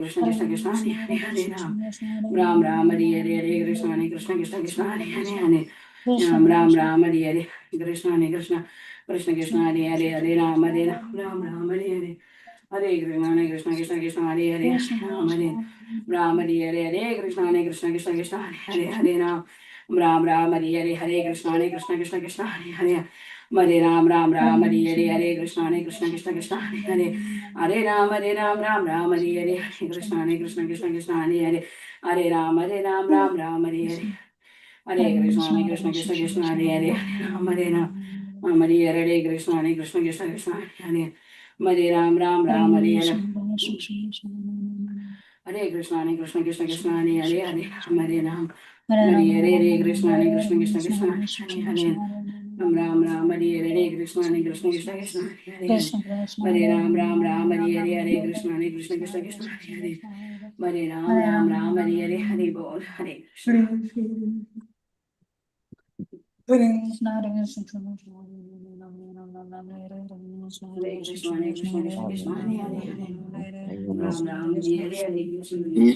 Krishna Krishna Krishna Hare Hare Hare Ram Ram Ram Hare Hare Hare Krishna Hare Krishna Krishna Krishna Hare Hare Hare Ram Ram Ram Hare Hare Krishna Hare Krishna Krishna Krishna Hare Hare Hare Ram Hare Ram Ram Hare Hare Hare Krishna Krishna Krishna Hare Hare Ram Hare Ram Hare Hare Hare Krishna Hare Krishna Krishna Krishna Hare Hare Hare Ram Ram Ram Hare Hare Hare Krishna Hare Krishna Krishna Krishna Hare Hare Hare Ram Ram Ram Hare Hare Hare Krishna Hare Krishna Krishna Krishna Hare Hare Hare Ram Ram Ram Hare Hare Hare Krishna Krishna Krishna Hare Hare Hare Ram Ram Ram Hare Hare Hare Krishna Krishna Krishna Krishna Hare Hare Ram Ram Hare Hare Krishna Krishna Krishna Krishna Hare Hare Ram Ram Hare Hare Hare Krishna Krishna Krishna Krishna Hare Hare Hare Ram Hare Hare Krishna Krishna Krishna Krishna Hare Hare Ram Hare Hare Krishna Krishna Krishna Krishna Hare Hare Hare Ram Hare Hare Krishna Krishna Krishna Krishna Hare Hare Hare Ram Hare Hare Hare Bol Hare Krishna Hare Krishna Krishna Krishna Krishna Hare Hare Ram Hare Hare Hare Krishna Krishna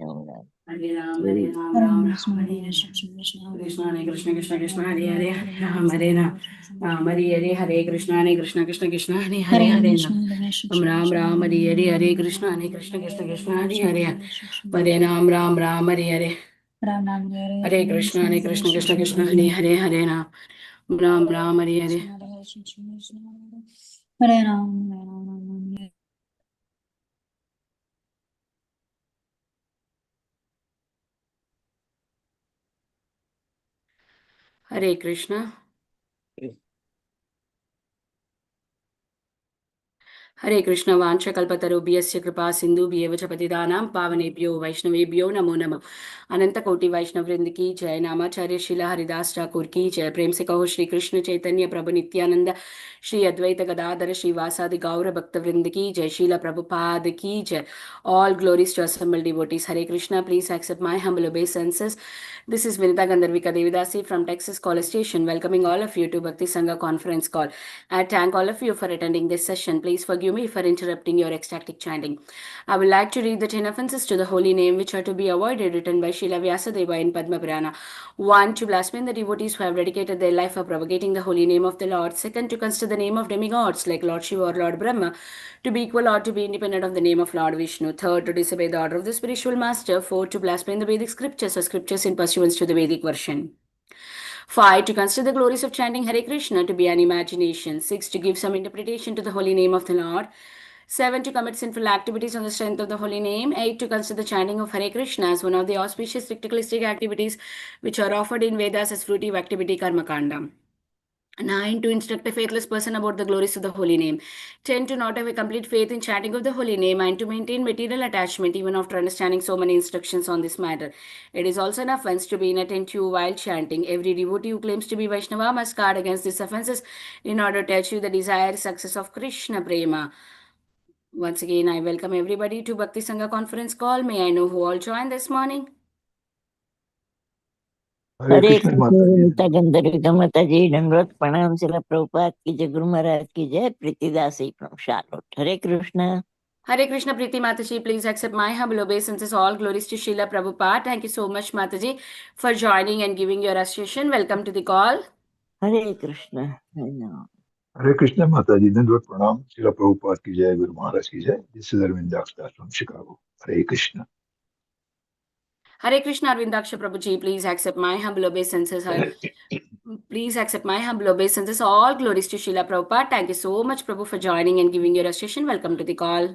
Krishna Hare Ram Ram Hare Krishna Krishna Krishna Krishna Hare Hare Ram Hare Ram Hare Hare Hare Krishna Krishna Krishna Krishna Hare Hare Hare Ram Hare Hare Hare Krishna Krishna Krishna Krishna Hare Hare Hare Ram Hare Hare Hare Krishna Krishna Krishna Hare Hare Hare Ram Hare Hare Hare Ram Hare Krishna Hare Krishna Vancha Kalpatarubhyasya Kripa Sindhubhyev च पतितानां पावनेभ्यो वैष्णवेभ्यो नमो नमः अनंत कोटि वैष्णव वृंद की जय नामाचार्य शिला हरिदास ठाकुर की जय प्रेम से कहो श्री कृष्ण चैतन्य प्रभु नित्यानंद श्री अद्वैत गदाधर श्रीवासादि गौर भक्त वृंद की जय शीला प्रभुपाद की जय all glories to assembled devotees Hare Krishna please accept my humble obeisances. This is Vinita Gandharvika Devidasi from Texas College Station welcoming all of you to Bhakti Sangha conference call. I thank all of you for attending this session. Please forgive me for interrupting your ecstatic chanting. I would like to read the 10 offenses to the holy name which are to be avoided written by Srila Vyasadeva in Padma Purana. 1. To blaspheme the devotees who have dedicated their life for propagating the holy name of the Lord. 2. To consider the name of demigods like Lord Shiva or Lord Brahma to be equal or to be independent of the name of Lord Vishnu. 3. To disobey the order of the spiritual master. 4. To blaspheme the Vedic scriptures or scriptures in pursuance to the Vedic version. 5. To consider the glories of chanting Hare Krishna to be an imagination. 6. To give some interpretation to the holy name of the Lord. 7. To commit sinful activities on the strength of the holy name. 8. To consider the chanting of Hare Krishna as one of the auspicious ritualistic activities which are offered in Vedas as fruitive activity Karmakanda. 9. To instruct a faithless person about the glories of the holy name. 10. To not have a complete faith in chanting of the holy name and to maintain material attachment even after understanding so many instructions on this matter. It is also an offense to be inattentive while chanting. Every devotee who claims to be Vaishnava must guard against these offenses in order to achieve the desired success of Krishna Prema. Once again, I welcome everybody to Bhakti Sangha conference call. May I know who all joined this morning? हरे कृष्ण मीता गंधर्विका माताजी दंडवत प्रणाम शिला प्रभुपाद की जय गुरु महाराज की जय Preetidasi from Charlotte Hare Krishna Hare Krishna Preeti Mataji, please accept my humble obeisances. All glories to Srila Prabhupada. Thank you so much, Mataji, for joining and giving your association. Welcome to the call. हरे कृष्ण हरे कृष्ण माताजी दंडवत प्रणाम शिला प्रभुपाद की जय गुरु महाराज की जय this is Arvindaksha from Chicago Hare Krishna Hare Krishna Arvindaksha Prabhuji, please accept my humble obeisances. Please accept my humble obeisances. All glories to Srila Prabhupada. Thank you so much, Prabhu, for joining and giving your association. Welcome to the call.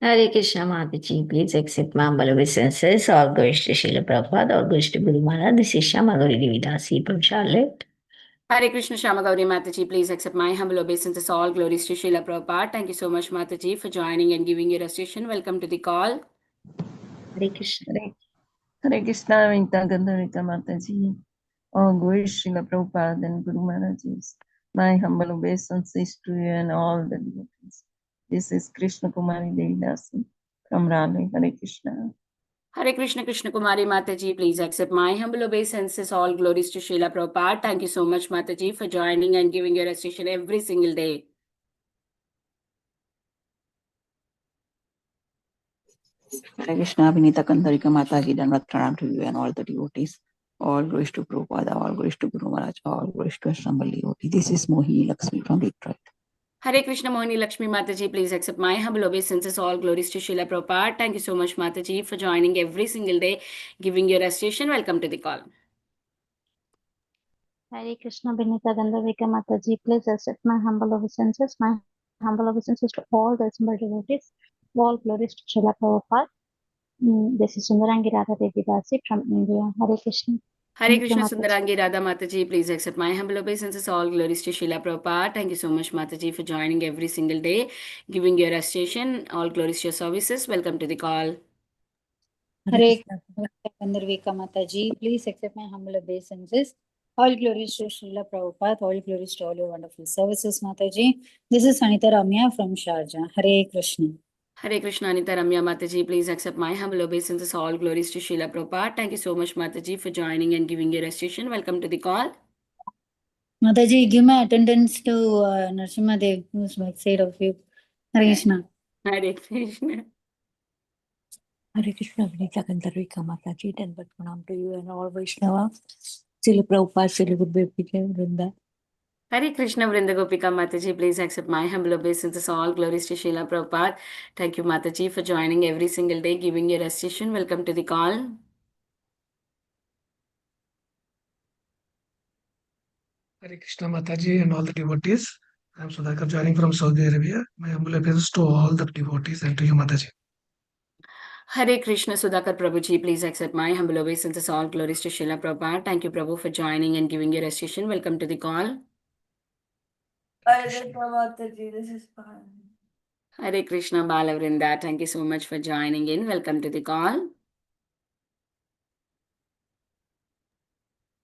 Hare Krishna Mataji, please accept my humble obeisances. All glories to Srila Prabhupada, all glories to Guru Maharaj. This is Shama Gauri Devidasi from Charlotte. Hare Krishna Shama Gauri Mataji, please accept my humble obeisances. All glories to Srila Prabhupada. Thank you so much, Mataji, for joining and giving your association. Welcome to the call. Hare Krishna. Hare Krishna, Vinta Gandharika Mataji. All glories Srila Prabhupada and Guru Maharajis. My humble obeisances to you and all the devotees. This is Krishna Kumari Devidasi from Raleigh. Hare Krishna. Hare Krishna Krishna Kumari Mataji, please accept my humble obeisances. All glories to Srila Prabhupada. Thank you so much, Mataji, for joining and giving your association every single day. Hare Krishna, Vinita Kandarika Mataji, Danvat Pranam to you and all the devotees. All glories to Prabhupada, all glories to Guru Maharaj, all glories to Ashrambal devotee. This is Mohini Lakshmi from Detroit. Hare Krishna Mohini Lakshmi Mataji, please accept my humble obeisances. All glories to Srila Prabhupada. Thank you so much, Mataji, for joining every single day, giving your recitation. Welcome to the call. Hare Krishna, Benita Gandhavika Mataji, please accept my humble obeisances. My humble obeisances to all the assembled devotees. All glories to Srila Prabhupada. This is Sundarangi Radha Devi Dasi from India. Hare Krishna. Hare Thank Krishna you, Mataji. Sundarangi Radha Mataji, please accept my humble obeisances. All glories to Srila Prabhupada. Thank you so much, Mataji, for joining every single day, giving your recitation. All glories to your services. Welcome to the call. Hare Krishna Gandharvika Mataji, please accept my humble obeisances. All glories to Srila Prabhupada, all glories to all your wonderful services, Mataji. This is Anita Ramya from Sharjah. Hare Krishna. Hare Krishna Anita Ramya Mataji, please accept my humble obeisances. All glories to Srila Prabhupada. Thank you so much, Mataji, for joining and giving your recitation. Welcome to the call. Mataji, give my attendance to Narasimha Dev, who's backside of you. Hare Krishna. Hare Krishna. Hare Krishna, Vinita Gandharvika Mataji, Danvat Pranam to you and all Vaishnava. Srila Prabhupada, Srila Guru Vrinda. Hare Krishna Vrinda Gopika Mataji, please accept my humble obeisances. All glories to Srila Prabhupada. Thank you, Mataji, for joining every single day, giving your recitation. Welcome to the call. Hare Krishna Mataji and all the devotees. I am Sudhakar joining from Saudi Arabia. My humble obeisances to all the devotees and to you, Mataji. Hare Krishna Sudhakar Prabhuji, please accept my humble obeisances. All glories to Srila Prabhupada. Thank you, Prabhu, for joining and giving your recitation. Welcome to the call. Hare Krishna. Mataji, this is fine. Hare Krishna Balavrinda, thank you so much for joining in. Welcome to the call.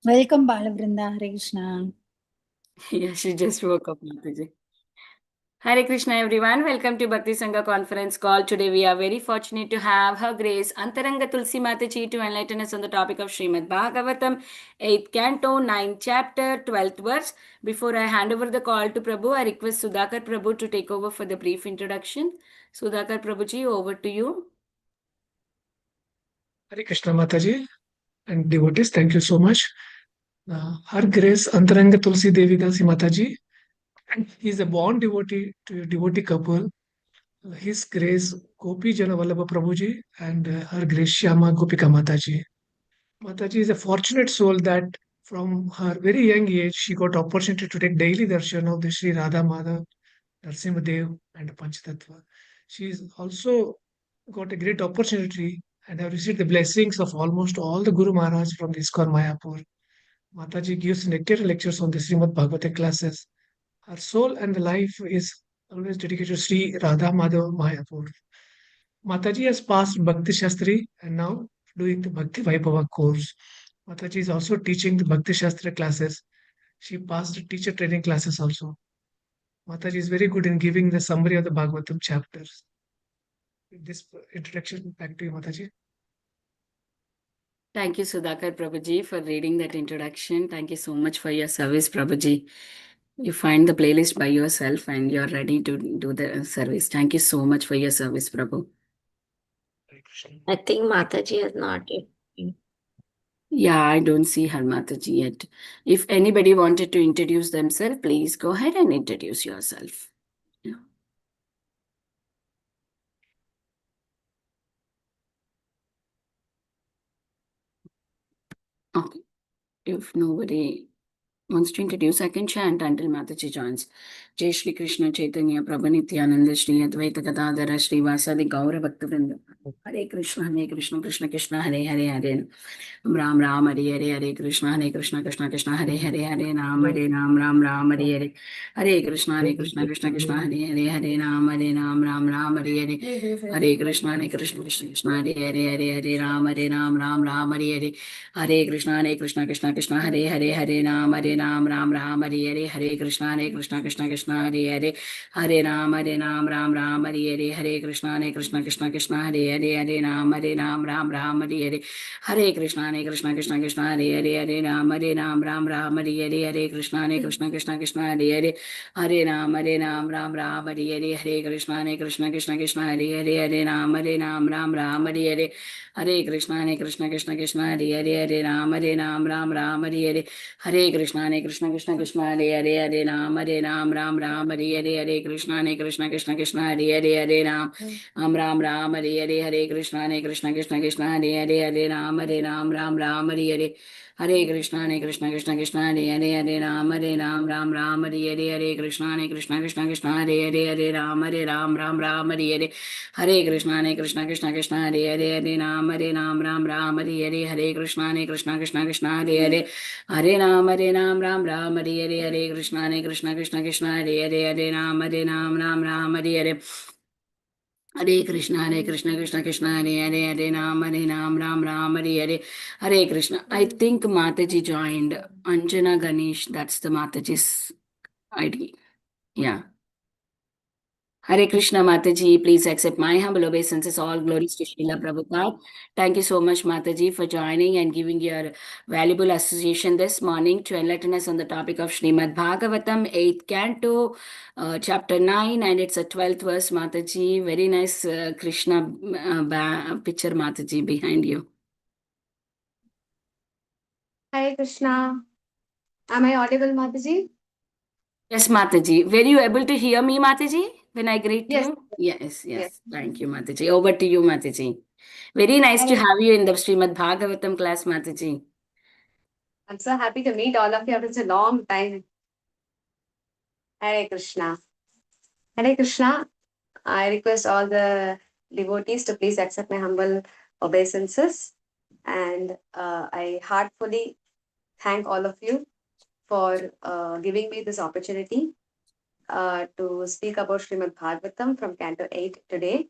Welcome, Balavrinda. Hare Krishna. Yeah, she just woke up, Mataji. Hare Krishna everyone, welcome to Bhakti Sangha conference call. Today we are very fortunate to have Her Grace Antaranga Tulasi Mataji to enlighten us on the topic of Srimad Bhagavatam, 8th canto, 9th chapter, 12th verse. Before I hand over the call to Prabhu, I request Sudhakar Prabhu to take over for the brief introduction. Sudhakar Prabhuji, over to you. Hare Krishna Mataji and devotees, thank you so much. Her Grace Antaranga Tulasi Devi Dasi Mataji. He is a born devotee to a devotee couple. His Grace Gopi Jana Vallabha Prabhuji and Her Grace Shyama Gopika Mataji. Mataji is a fortunate soul that from her very young age she got opportunity to take daily darshan of the Sri Radha Madhav, Narasimha Dev and Panchatattva. She is also got a great opportunity and have received the blessings of almost all the Guru Maharaj from the ISKCON Mayapur. Mataji gives nectar lectures on the Srimad Bhagavatam classes. Her soul and life is always dedicated to Sri Radha Madhav Mayapur. Mataji has passed Bhakti Shastri and now doing the Bhakti Vaibhava course. Mataji is also teaching the Bhakti Shastra classes. She passed the teacher training classes also. Mataji is very good in giving the summary of the Bhagavatam chapters. With this introduction, back to you, Mataji. Thank you, Sudhakar Prabhuji, for reading that introduction. Thank you so much for your service, Prabhuji. You find the playlist by yourself and you're ready to do the service. Thank you so much for your service, Prabhu. I think Mataji has not yet. Yeah, I don't see her Mataji yet. If anybody wanted to introduce themselves, please go ahead and introduce yourself. Yeah. Okay. If nobody wants to introduce, I can chant until Mataji joins. Jai Shri Krishna Chaitanya Prabhu Nityananda Shri Advaita Gadadhara Shri Vasadi Gaura Bhakta Vrinda. Hare Krishna Krishna Krishna Hare Hare Hare Ram Ram Hare Hare Hare Krishna Krishna Krishna Hare Hare Hare Ram Ram Ram Hare Hare Hare Krishna Krishna Krishna Hare Hare Hare Ram Ram Hare Hare Hare Krishna Krishna Hare Hare Hare Ram Ram Hare Hare Hare Krishna Krishna Hare Hare Ram Ram Hare Hare Hare Krishna Krishna Hare Hare Hare Ram Ram Hare Hare Hare Krishna Krishna Hare Hare Ram Ram Ram Hare Hare Hare Krishna Krishna Krishna Hare Ram Ram Ram Hare Hare Krishna Krishna Krishna Hare Hare Hare Ram Ram Ram Hare Hare Hare Krishna Krishna Hare Ram Ram Hare Hare Hare Krishna Krishna Hare Ram Ram Hare Hare Hare Krishna Krishna Hare Ram Ram Hare Hare Hare Krishna Krishna Hare Ram Hare Hare Hare Krishna Krishna Hare Ram Ram Hare Hare Hare Krishna Krishna Hare Ram Hare Hare Krishna Krishna Hare Ram Hare Hare Hare Krishna Krishna Hare Ram Hare Hare Hare Krishna Krishna Hare Hare Ram Ram Hare Hare Hare Krishna Krishna Hare Ram Hare Hare Hare Krishna Krishna Hare Ram Hare Hare Hare Krishna. I think Mataji joined. Anjana Ganesh, that's the Mataji's ID. Yeah. Hare Krishna Mataji, please accept my humble obeisances. All glories to Srila Prabhupada. Thank you so much, Mataji, for joining and giving your valuable association this morning to enlighten us on the topic of Srimad Bhagavatam, 8th canto, chapter 9, and it's a 12th verse, Mataji. Very nice Krishna picture, Mataji, behind you. Hare Krishna. Am I audible, Mataji? Yes, Mataji. Were you able to hear me, Mataji, when I greet Yes. you? Yes. Yes. Thank you, Mataji. Over to you, Mataji. Very nice to have you in the Srimad Bhagavatam class, Mataji. I'm so happy to meet all of you after such a long time. Hare Krishna. Hare Krishna. I request all the devotees to please accept my humble obeisances. And I heartfully thank all of you for giving me this opportunity to speak about Srimad Bhagavatam from Canto 8 today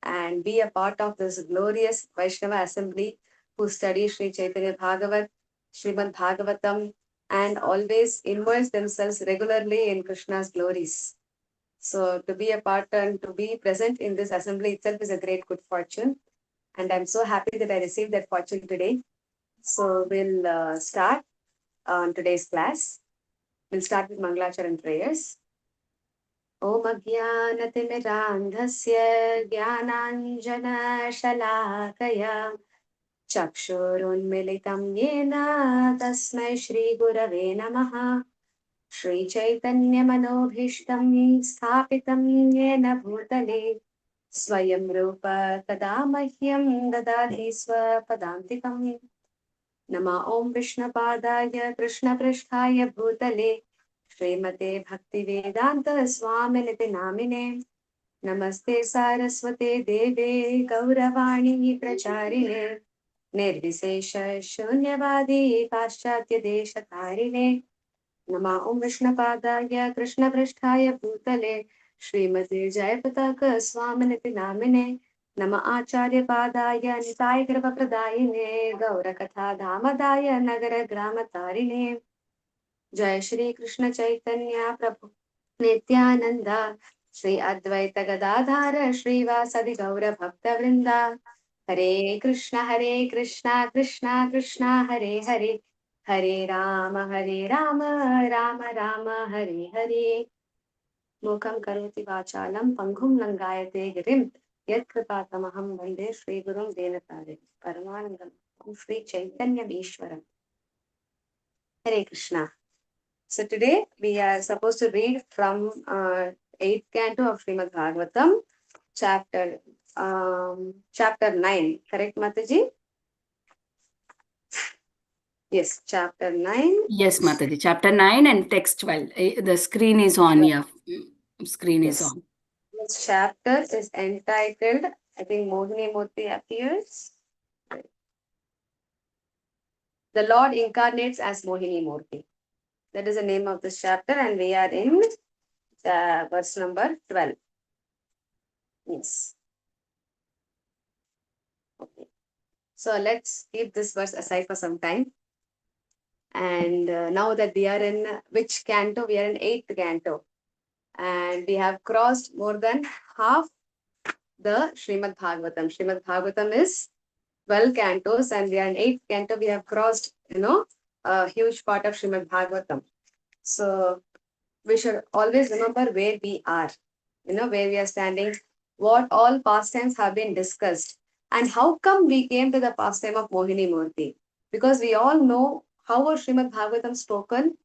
and be a part of this glorious Vaishnava assembly who study Sri Chaitanya Bhagavat, Srimad Bhagavatam, and always immerse themselves regularly in Krishna's glories. So to be a part and to be present in this assembly itself is a great good fortune. And I'm so happy that I received that fortune today. So we'll start on today's class. We'll start with Mangalacharan prayers. Om Ajnanatimirandhasya Jnananjana-shalakaya Chakshurunmilitam Yena Tasmai Shri Gurave Namaha Shri Chaitanya Manobhishtam Sthapitam Yena Bhutale Swayam Rupa Kadamahyam Dadati Swapadantikam Nama Om Vishnapadaya Krishna Pristhaya Bhutale Srimate Bhaktivedanta Swaminiti Namine Namaste Saraswate Deve Gauravani Pracharine Nirvisesha Shunyavadi Paschatya Deshatarine Nama Om Vishnapadaya Krishna Pristhaya Bhutale Srimate Jayapataka Swaminiti Namine Nama Acharya Padaya Nitai Kripa Pradayine Gaurakatha Dhamadaya Nagara Gramatarine Jai Shri Krishna Chaitanya Prabhu Nityananda Shri Advaita Gadadhara Shri Vasadi Gaura Bhakta Vrinda Hare Krishna Krishna Krishna Hare Hare Hare Rama Rama Rama Hare Hare Mukam Karoti Vachalam Panghum Langayate Girim Yat Kripatamaham Vande Shri Gurum Denatare Paramanandam Shri Chaitanya Ishwaram Hare Krishna. So today we are supposed to read from 8th canto of Srimad Bhagavatam, chapter 9. Correct, Mataji? Yes, chapter 9. Yes, Mataji. Chapter 9 and text 12. The screen is on. Yeah. Screen is on. This chapter is entitled, I think Mohini Murti appears. The Lord incarnates as Mohini Murti. That is the name of this chapter, and we are in verse number 12. Yes. Okay. So let's keep this verse aside for some time. And now that we are in which canto? We are in 8th canto. And we have crossed more than half the Srimad Bhagavatam. Srimad Bhagavatam is 12 cantos, and we are in 8th canto. We have crossed, a huge part of Srimad Bhagavatam. So we should always remember where we are, where we are standing, what all pastimes have been discussed, and how come we came to the pastime of Mohini Murti. Because we all know how was Srimad Bhagavatam spoken.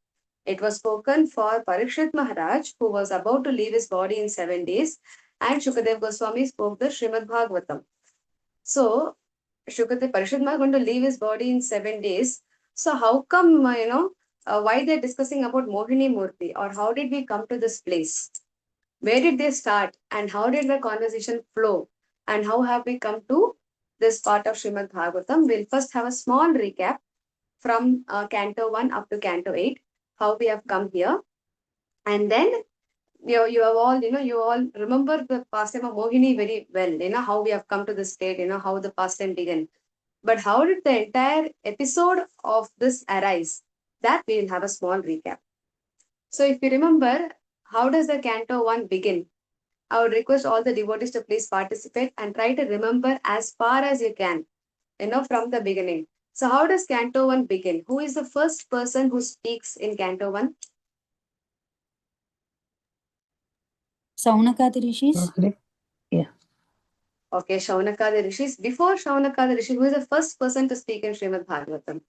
It was spoken for Parikshit Maharaj, who was about to leave his body in 7 days, and Shukadev Goswami spoke the Srimad Bhagavatam. So, Parikshit Maharaj going to leave his body in 7 days. So, how come, why they're discussing about Mohini Murti, or how did we come to this place? Where did they start, and how did the conversation flow, and how have we come to this part of Srimad Bhagavatam? We'll first have a small recap from Canto 1 up to Canto 8, how we have come here. And then you have all, you all remember the pastime of Mohini very well, how we have come to this state, how the pastime began. But how did the entire episode of this arise? That we will have a small recap. So if you remember, how does the Canto 1 begin? I would request all the devotees to please participate and try to remember as far as you can, from the beginning. So how does Canto 1 begin? Who is the first person who speaks in Canto 1? Saunakadi Rishis. Yeah. Okay, Shaunakadi Rishis. Before Shaunakadi Rishi, who is the first person to speak in Srimad Bhagavatam?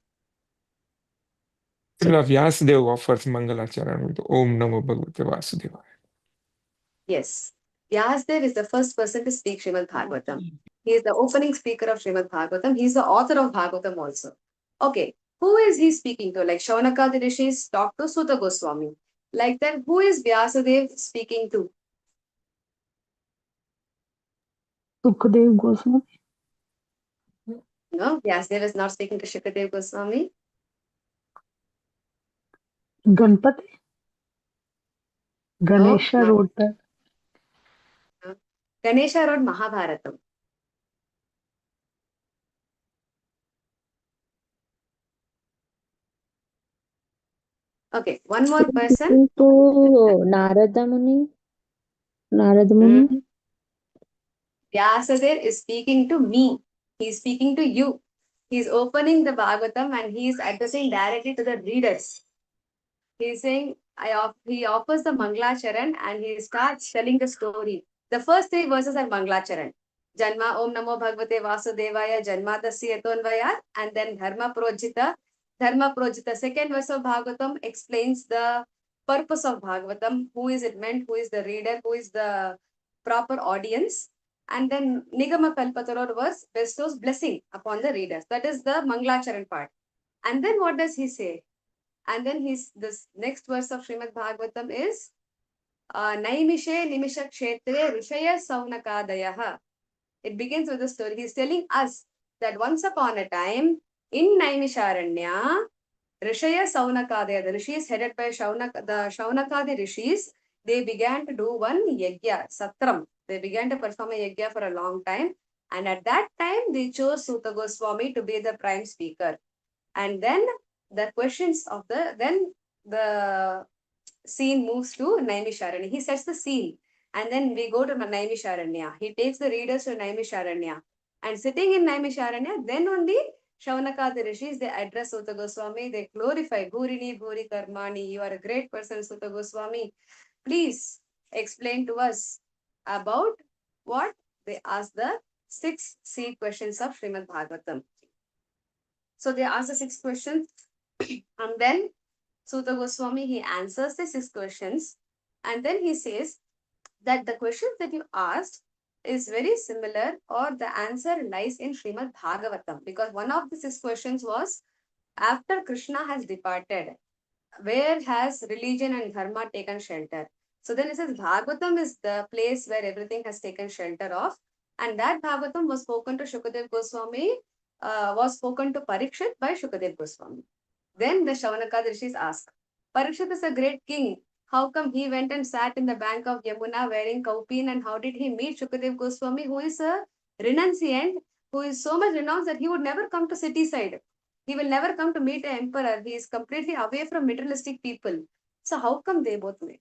Srila Vyasadeva offers Mangalacharan with Om Namo Bhagavate Vasudevaya. Yes. Vyasdev is the first person to speak Srimad Bhagavatam. He is the opening speaker of Srimad Bhagavatam. He is the author of Bhagavatam also. Okay, who is he speaking to? Like Shaunakadi Rishis talked to Sutta Goswami. Like that, who is Vyasadev speaking to? Sukadev Goswami. No, Vyasadev is not speaking to Shukadev Goswami. Ganpati. Ganesha No. wrote that. No. Ganesha wrote Mahabharatam. Okay, one more person. To Narada Muni. Vyasadeva is speaking to me. He is speaking to you. He is opening the Bhagavatam and he is addressing directly to the readers. He is saying, he offers the Mangalacharan and he starts telling the story. The first 3 verses are Mangalacharan. Janma Om Namo Bhagavate Vasudevaya Janma Tasya Yatonvayat, and then Dharma Projita. Dharma Projita, second verse of Bhagavatam explains the purpose of Bhagavatam, who is it meant, who is the reader, who is the proper audience. And then Nigama Kalpataror verse bestows blessing upon the readers. That is the Mangalacharan part. And then what does he say? And then this next verse of Srimad Bhagavatam is Naimishe Nimisha Kshetre Rishaya Saunakadayaha. It begins with the story. He's telling us that once upon a time in Naimisharanya, Rishaya Saunakadaya, the rishis headed by the Shaunakadi rishis, they began to do one yajna, satram. They began to perform a yajna for a long time. And at that time, they chose Sutta Goswami to be the prime speaker. And then the questions of then the scene moves to Naimisharanya. He sets the scene. And then we go to Naimisharanya. He takes the readers to Naimisharanya. And sitting in Naimisharanya, then only Shaunakadi Rishis, they address Sutta Goswami, they glorify Bhurini Bhuri Karmani. You are a great person, Sutta Goswami. Please explain to us about what they ask the 6 C questions of Srimad Bhagavatam. So they ask the 6 questions, and then Sutta Goswami, he answers the 6 questions, and then he says that the questions that you asked is very similar, or the answer lies in Srimad Bhagavatam, because one of the 6 questions was, after Krishna has departed, where has religion and dharma taken shelter? So then it says Bhagavatam is the place where everything has taken shelter of, and that Bhagavatam was spoken to Shukadev Goswami, was spoken to Parikshit by Shukadev Goswami. Then the Shaunakadi Rishis ask, Parikshit is a great king. How come he went and sat in the bank of Yamuna wearing kaupin, and how did he meet Shukadev Goswami, who is a renunciant, who is so much renounced that he would never come to city side. He will never come to meet an emperor. He is completely away from materialistic people. So how come they both met?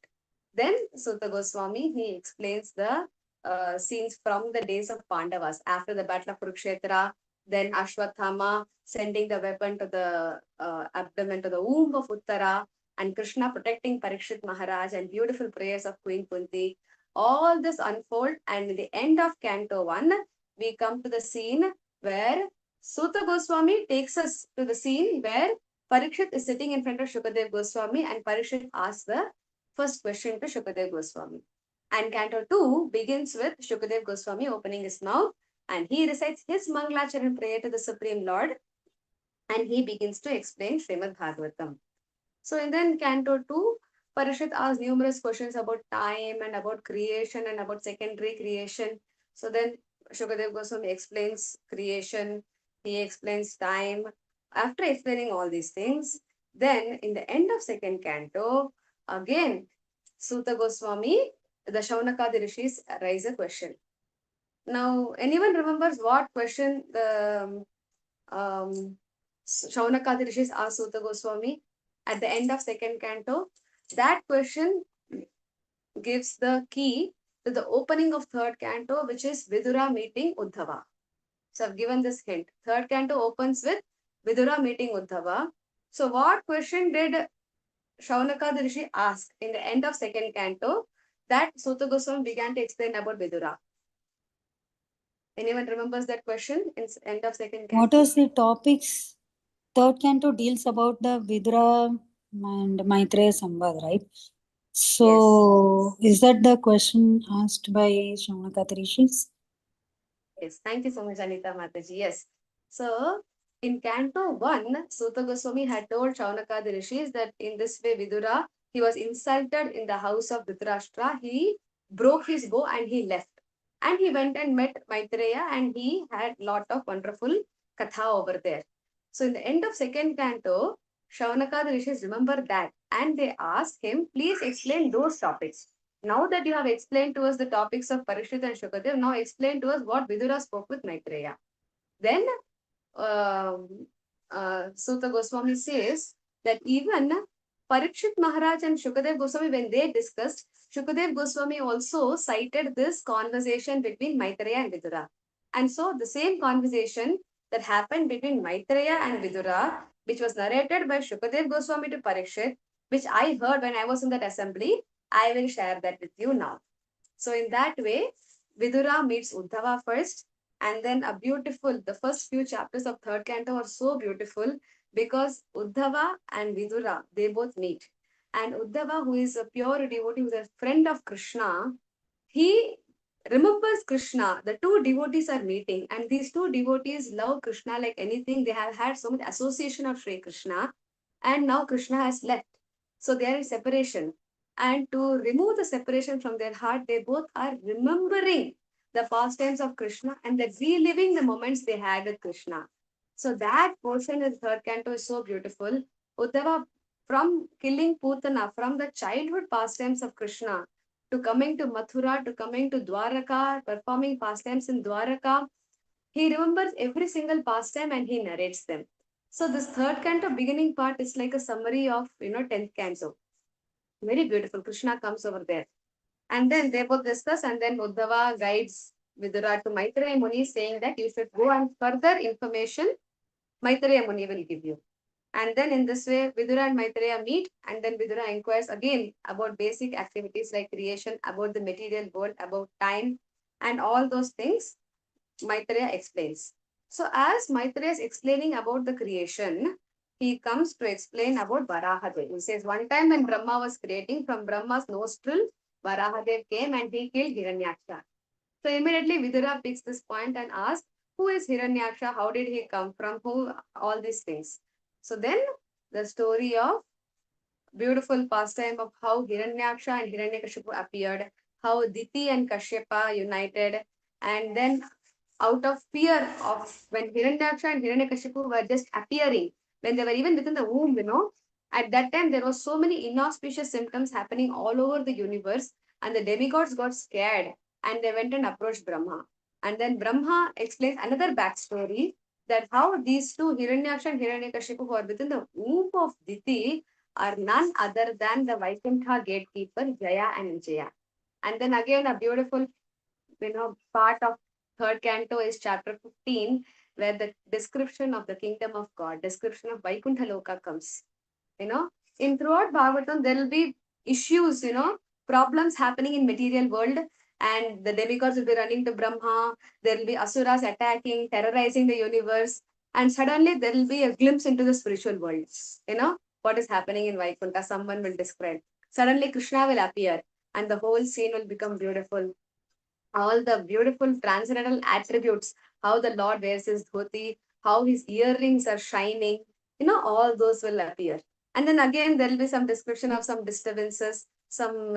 Then Sutta Goswami, he explains the scenes from the days of Pandavas after the battle of Kurukshetra. Then Ashwathama sending the weapon to the abdomen, to the womb of Uttara, and Krishna protecting Parikshit Maharaj, and beautiful prayers of Queen Kunti. All this unfold, and in the end of Canto 1, we come to the scene where Suta Goswami takes us to the scene where Parikshit is sitting in front of Shukadev Goswami, and Parikshit asks the first question to Shukadev Goswami. And Canto 2 begins with Shukadev Goswami opening his mouth, and he recites his Mangalacharan prayer to the Supreme Lord, and he begins to explain Srimad Bhagavatam. So in then Canto 2, Parishit asks numerous questions about time and about creation and about secondary creation. So then Shukadev Goswami explains creation, he explains time. After explaining all these things, then in the end of second canto, again, Suta Goswami, the Shaunakadi Rishis raise a question. Now, anyone remembers what question the Shaunakadi Rishis asked Suta Goswami at the end of second canto? That question gives the key to the opening of third canto, which is Vidura meeting Uddhava. So I've given this hint. Third canto opens with Vidura meeting Uddhava. So what question did Shaunakadi Rishi ask in the end of second canto that Suta Goswami began to explain about Vidura? Anyone remembers that question in end of second canto? What was the topics? Third canto deals about the Vidura and Maitreya Sambad, right? So is that the question asked by Shaunakadi Rishis? Yes, thank you so much, Anita Mataji. Yes. So, in Canto 1, Suta Goswami had told Shaunakadi Rishis that in this way, Vidura, he was insulted in the house of Dhritarashtra. He broke his bow and he left. And he went and met Maitreya, and he had lot of wonderful katha over there. So, in the end of second canto, Shaunakadi Rishis remember that, and they asked him, please explain those topics. Now that you have explained to us the topics of Parikshit and Shukadev, now explain to us what Vidura spoke with Maitreya. Then Suta Goswami says that even Parikshit Maharaj and Shukadev Goswami, when they discussed, Shukadev Goswami also cited this conversation between Maitreya and Vidura. And so the same conversation that happened between Maitreya and Vidura, which was narrated by Shukadev Goswami to Parikshit, which I heard when I was in that assembly, I will share that with you now. So in that way, Vidura meets Uddhava first, and then the first few chapters of third canto are so beautiful because Uddhava and Vidura, they both meet. And Uddhava, who is a pure devotee, who is a friend of Krishna, he remembers Krishna. The two devotees are meeting, and these two devotees love Krishna like anything. They have had so much association of Sri Krishna, and now Krishna has left. So there is separation. And to remove the separation from their heart, they both are remembering the pastimes of Krishna and they're reliving the moments they had with Krishna. So that portion in third canto is so beautiful. Uddhava, from killing Putana, from the childhood pastimes of Krishna, to coming to Mathura, to coming to Dwaraka, performing pastimes in Dwaraka, he remembers every single pastime and he narrates them. So this third canto beginning part is like a summary of 10th canto. Very beautiful. Krishna comes over there. And then they both discuss, and then Uddhava guides Vidura to Maitreya Muni, saying that you should go and further information Maitreya Muni will give you. And then in this way, Vidura and Maitreya meet, and then Vidura inquires again about basic activities like creation, about the material world, about time, and all those things Maitreya explains. So as Maitreya is explaining about the creation, he comes to explain about Varahadev. He says, one time when Brahma was creating, from Brahma's nostril, Varahadev came and he killed Hiranyaksha. So immediately Vidura picks this point and asks, who is Hiranyaksha? How did he come from? Who? All these things. So then the story of beautiful pastime of how Hiranyaksha and Hiranyakashipu appeared, how Diti and Kashyapa united, and then out of fear of when Hiranyaksha and Hiranyakashipu were just appearing, when they were even within the womb, at that time there was so many inauspicious symptoms happening all over the universe, and the demigods got scared and they went and approached Brahma. And then Brahma explains another backstory that how these two, Hiranyaksha and Hiranyakashipu, who are within the womb of Diti, are none other than the Vaikuntha gatekeeper, Jaya and Vijaya. And then again a beautiful part of third canto is chapter 15, where the description of the kingdom of God, description of Vaikuntha Loka comes. In throughout Bhagavatam, there will be issues, problems happening in material world, and the demigods will be running to Brahma. There will be asuras attacking, terrorizing the universe, and suddenly there will be a glimpse into the spiritual world. What is happening in Vaikuntha, someone will describe. Suddenly Krishna will appear, and the whole scene will become beautiful. All the beautiful transcendental attributes, how the Lord wears his dhoti, how his earrings are shining, all those will appear. And then again, there will be some description of some disturbances, some,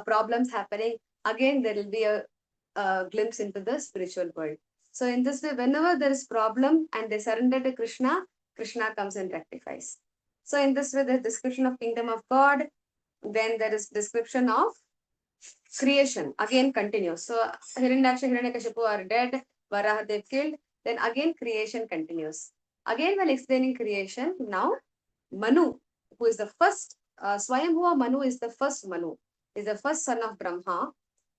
problems happening. Again, there will be a glimpse into the spiritual world. So in this way, whenever there is problem and they surrender to Krishna, Krishna comes and rectifies. So in this way, the description of kingdom of God, then there is description of creation again continues. So Hiranyaksha, Hiranyakashipu are dead, Varaha they killed, then again creation continues. Again, while explaining creation, now Manu, who is the first, Swayambhuva Manu is the first Manu, is the first son of Brahma.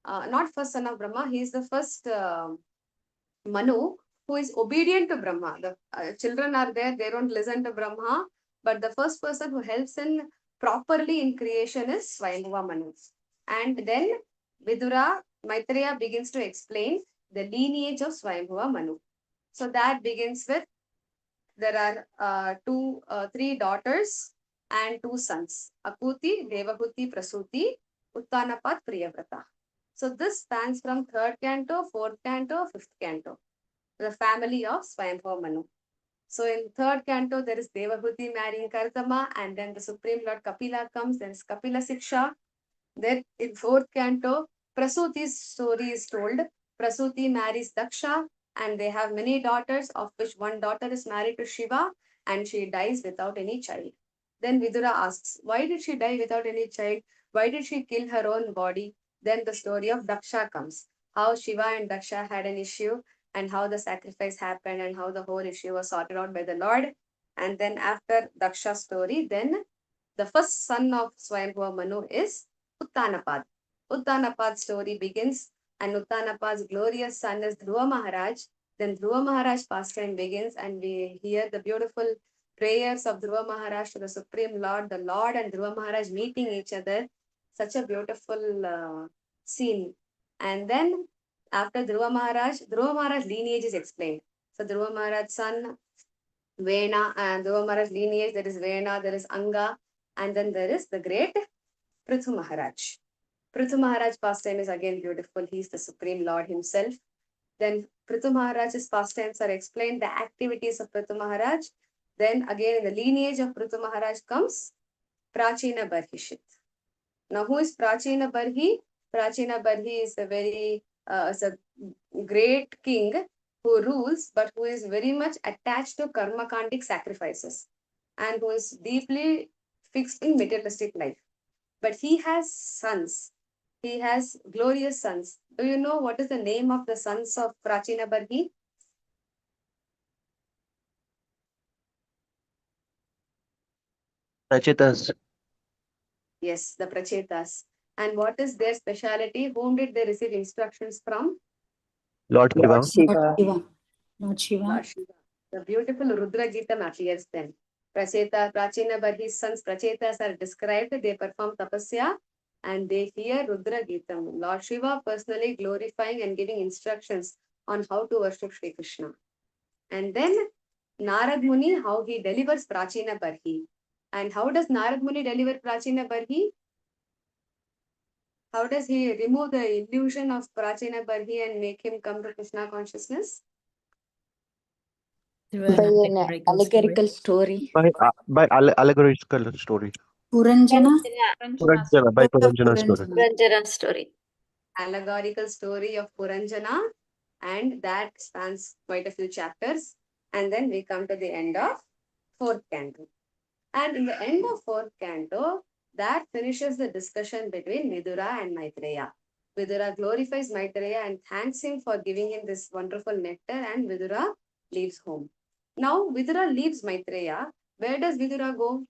Not first son of Brahma, he is the first Manu who is obedient to Brahma. The children are there, they don't listen to Brahma, but the first person who helps in properly in creation is Swayambhuva Manu. And then Vidura, Maitreya begins to explain the lineage of Swayambhuva Manu. So that begins with, there are three daughters and two sons, Akuti, Devahuti, Prasuti, Uttanapat, Priyavrata. So this spans from third canto, fourth canto, fifth canto, the family of Swayambhuva Manu. So in third canto, there is Devahuti marrying Kardama, and then the Supreme Lord Kapila comes, there is Kapila Siksha. Then in fourth canto, Prasuti's story is told. Prasuti marries Daksha, and they have many daughters, of which one daughter is married to Shiva, and she dies without any child. Then Vidura asks, why did she die without any child? Why did she kill her own body? Then the story of Daksha comes, how Shiva and Daksha had an issue, and how the sacrifice happened, and how the whole issue was sorted out by the Lord. And then after Daksha's story, then the first son of Swayambhuva Manu is Uttanapad. Uttanapad's story begins, and Uttanapad's glorious son is Dhruva Maharaj. Then Dhruva Maharaj pastime begins, and we hear the beautiful prayers of Dhruva Maharaj to the Supreme Lord. The Lord and Dhruva Maharaj meeting each other. Such a beautiful scene. And then after Dhruva Maharaj lineage is explained. So Dhruva Maharaj's son, Vena, and Dhruva Maharaj lineage, there is Vena, there is Anga, and then there is the great Prithu Maharaj. Prithu Maharaj's pastime is again beautiful. He is the Supreme Lord himself. Then Prithu Maharaj's pastimes are explained, the activities of Prithu Maharaj. Then again in the lineage of Prithu Maharaj comes Prachina Barhishit. Now who is Prachina Barhi? Prachina Barhi is is a great king who rules, but who is very much attached to karmakandic sacrifices and who is deeply fixed in materialistic life. But he has sons. He has glorious sons. Do you know what is the name of the sons of Prachina Barhi? Prachetas. Yes, the Prachetas. And what is their speciality? Whom did they receive instructions from? Lord Shiva. Lord Shiva. Lord Shiva. Lord Shiva. The beautiful Rudra Geetam appears then. Prachina Barhi's sons Prachetas are described. They perform tapasya and they hear Rudra Geetam. Lord Shiva personally glorifying and giving instructions on how to worship Sri Krishna. And then Narad Muni, how he delivers Prachina Barhi. And how does Narad Muni deliver Prachina Barhi? How does he remove the illusion of Prachina Barhi and make him come to Krishna consciousness? By an allegorical story. By allegorical story. Puranjana. By Puranjana story. Puranjana story. Allegorical story of Puranjana, and that spans quite a few chapters. And then we come to the end of fourth canto. And in the end of fourth canto, that finishes the discussion between Vidura and Maitreya. Vidura glorifies Maitreya and thanks him for giving him this wonderful nectar, and Vidura leaves home. Now Vidura leaves Maitreya. Where does Vidura go?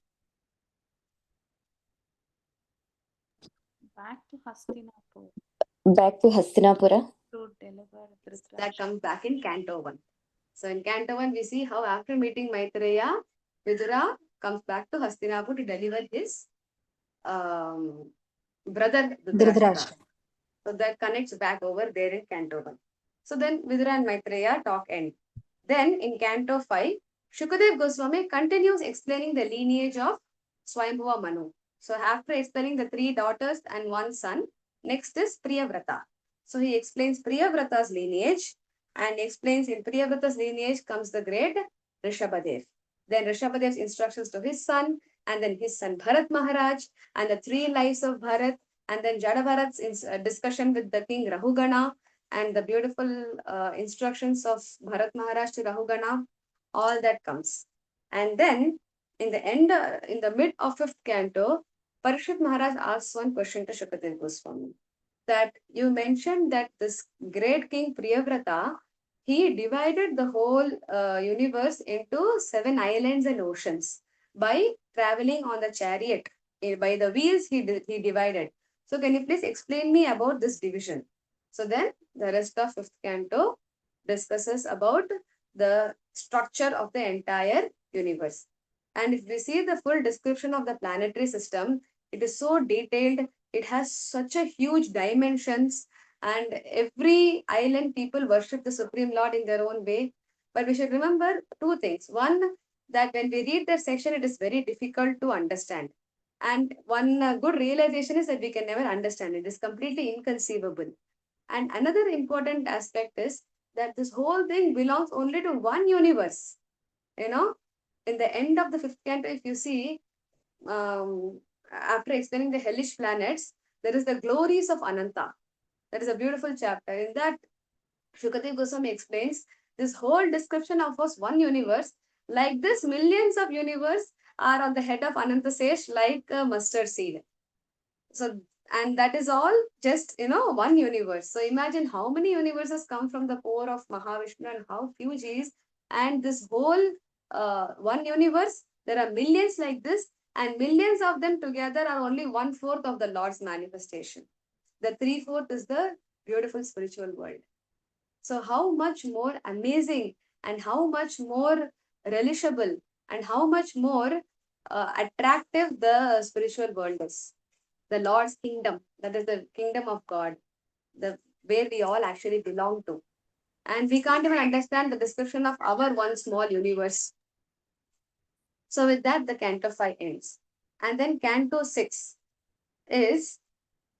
Back to Hastinapura. Back to Hastinapura. That comes back in Canto 1. So in Canto 1, we see how after meeting Maitreya, Vidura comes back to Hastinapur to deliver his brother Dhritarashtra. Dhritarashtra. So that connects back over there in Canto 1. So then Vidura and Maitreya talk end. Then in Canto 5, Shukadev Goswami continues explaining the lineage of Swayambhuva Manu. So after explaining the 3 daughters and 1 son, next is Priyavrata. So he explains Priyavrata's lineage and explains in Priyavrata's lineage comes the great Rishabhadev. Then Rishabhadev's instructions to his son, and then his son Bharat Maharaj, and the 3 lives of Bharat, and then Jadabharat's discussion with the king Rahugana, and the beautiful instructions of Bharat Maharaj to Rahugana, all that comes. And then in the end, in the mid of 5th canto, Parikshit Maharaj asks one question to Shukadev Goswami, that you mentioned that this great king Priyavrata, he divided the whole universe into 7 islands and oceans by traveling on the chariot. By the wheels, he divided. So can you please explain me about this division? So then the rest of 5th canto discusses about the structure of the entire universe. And if we see the full description of the planetary system, it is so detailed. It has such a huge dimensions, and every island people worship the Supreme Lord in their own way. But we should remember 2 things. One, that when we read that section, it is very difficult to understand. And one good realization is that we can never understand it. It is completely inconceivable. And another important aspect is that this whole thing belongs only to one universe. You know, in the end of the 5th canto, if you see, after explaining the hellish planets, there is the glories of Ananta. That is a beautiful chapter. In that, Shukadev Goswami explains this whole description of us one universe. Like this, millions of universe are on the head of Ananta Sesh like a mustard seed. So, and that is all just, one universe. So imagine how many universes come from the pore of Mahavishnu and how huge he is. And this whole one universe, there are millions like this, and millions of them together are only 1/4 of the Lord's manifestation. The 3/4 is the beautiful spiritual world. So how much more amazing and how much more relishable and how much more attractive the spiritual world is. The Lord's kingdom, that is the kingdom of God, where we all actually belong to. And we can't even understand the description of our one small universe. So with that, the Canto 5 ends. And then Canto 6 is,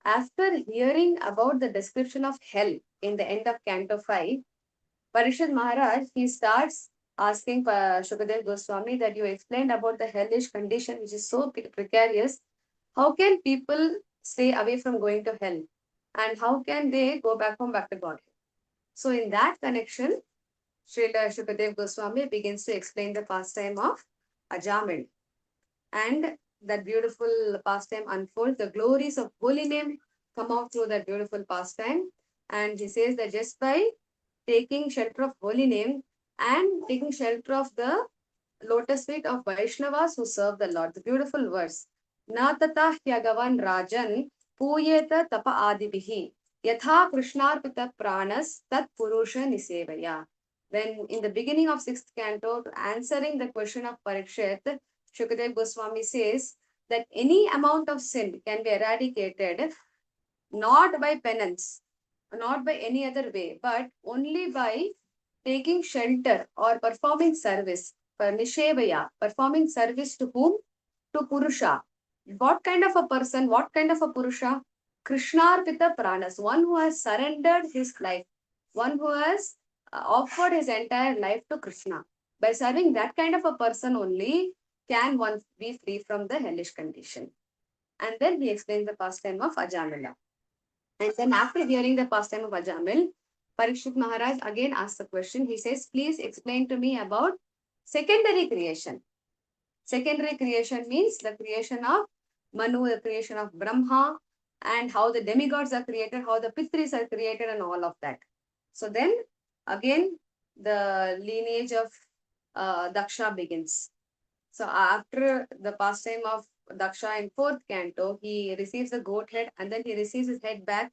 after hearing about the description of hell in the end of Canto 5, Parishad Maharaj, he starts asking Shukadev Goswami that you explained about the hellish condition, which is so precarious. How can people stay away from going to hell? And how can they go back home, back to Godhead? So in that connection, Srila Shukadev Goswami begins to explain the pastime of Ajamil. And that beautiful pastime unfolds. The glories of holy name come out through that beautiful pastime. And he says that just by taking shelter of holy name and taking shelter of the lotus feet of Vaishnavas who serve the Lord. The beautiful verse. Natata hyagavan rajan puyeta tapa adibihi yatha krishnarpita pranas tat purusha nisevaya. When in the beginning of 6th canto, answering the question of Parikshit, Shukadev Goswami says that any amount of sin can be eradicated not by penance, not by any other way, but only by taking shelter or performing service. For Nishevaya, performing service to whom? To Purusha. What kind of a person? What kind of a Purusha? Krishnarpita Pranas, one who has surrendered his life, one who has offered his entire life to Krishna. By serving that kind of a person only can one be free from the hellish condition. And then he explains the pastime of Ajamila. And then after hearing the pastime of Ajamil, Parikshit Maharaj again asks the question. He says, please explain to me about secondary creation. Secondary creation means the creation of Manu, the creation of Brahma, and how the demigods are created, how the Pitris are created, and all of that. So then, again, the lineage of Daksha begins. So after the pastime of Daksha in 4th canto, he receives the goat head and then he receives his head back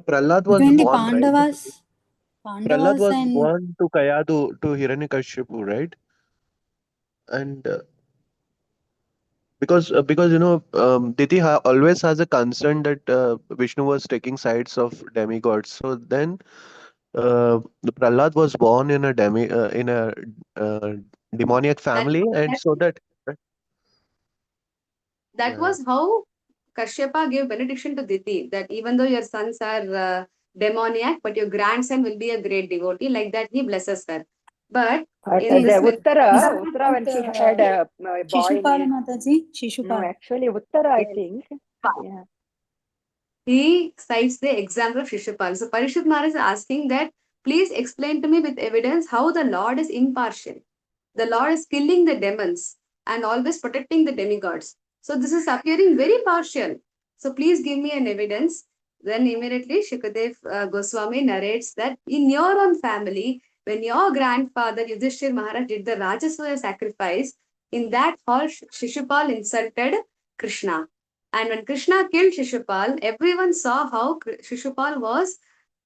Prahlad was When the born, right? Pandavas, Prahlad Pandavas was and born to Kayadu, to Hiranyakashipu, right? And because Diti always has a concern that Vishnu was taking sides of demigods. So then the Prahlad was born in a uh, demoniac That, family, and that, so that that was how Kashyapa gave benediction to Diti, that even though your sons are demoniac, but your grandson will be a great devotee. Like that, he blesses her. But in The this way, Uttara, when she had a boy Shishupala name. Mataji, No, Shishupala. actually Uttara, I think. Yeah. he cites the example of Shishupal. So Parishit Maharaj is asking that, please explain to me with evidence how the Lord is impartial. The Lord is killing the demons and always protecting the demigods. So this is appearing very partial. So please give me an evidence. Then immediately Shukadev Goswami narrates that in your own family, when your grandfather Yudhishthir Maharaj did the Rajasuya sacrifice, in that hall Shishupal insulted Krishna. And when Krishna killed Shishupal, everyone saw how Shishupal was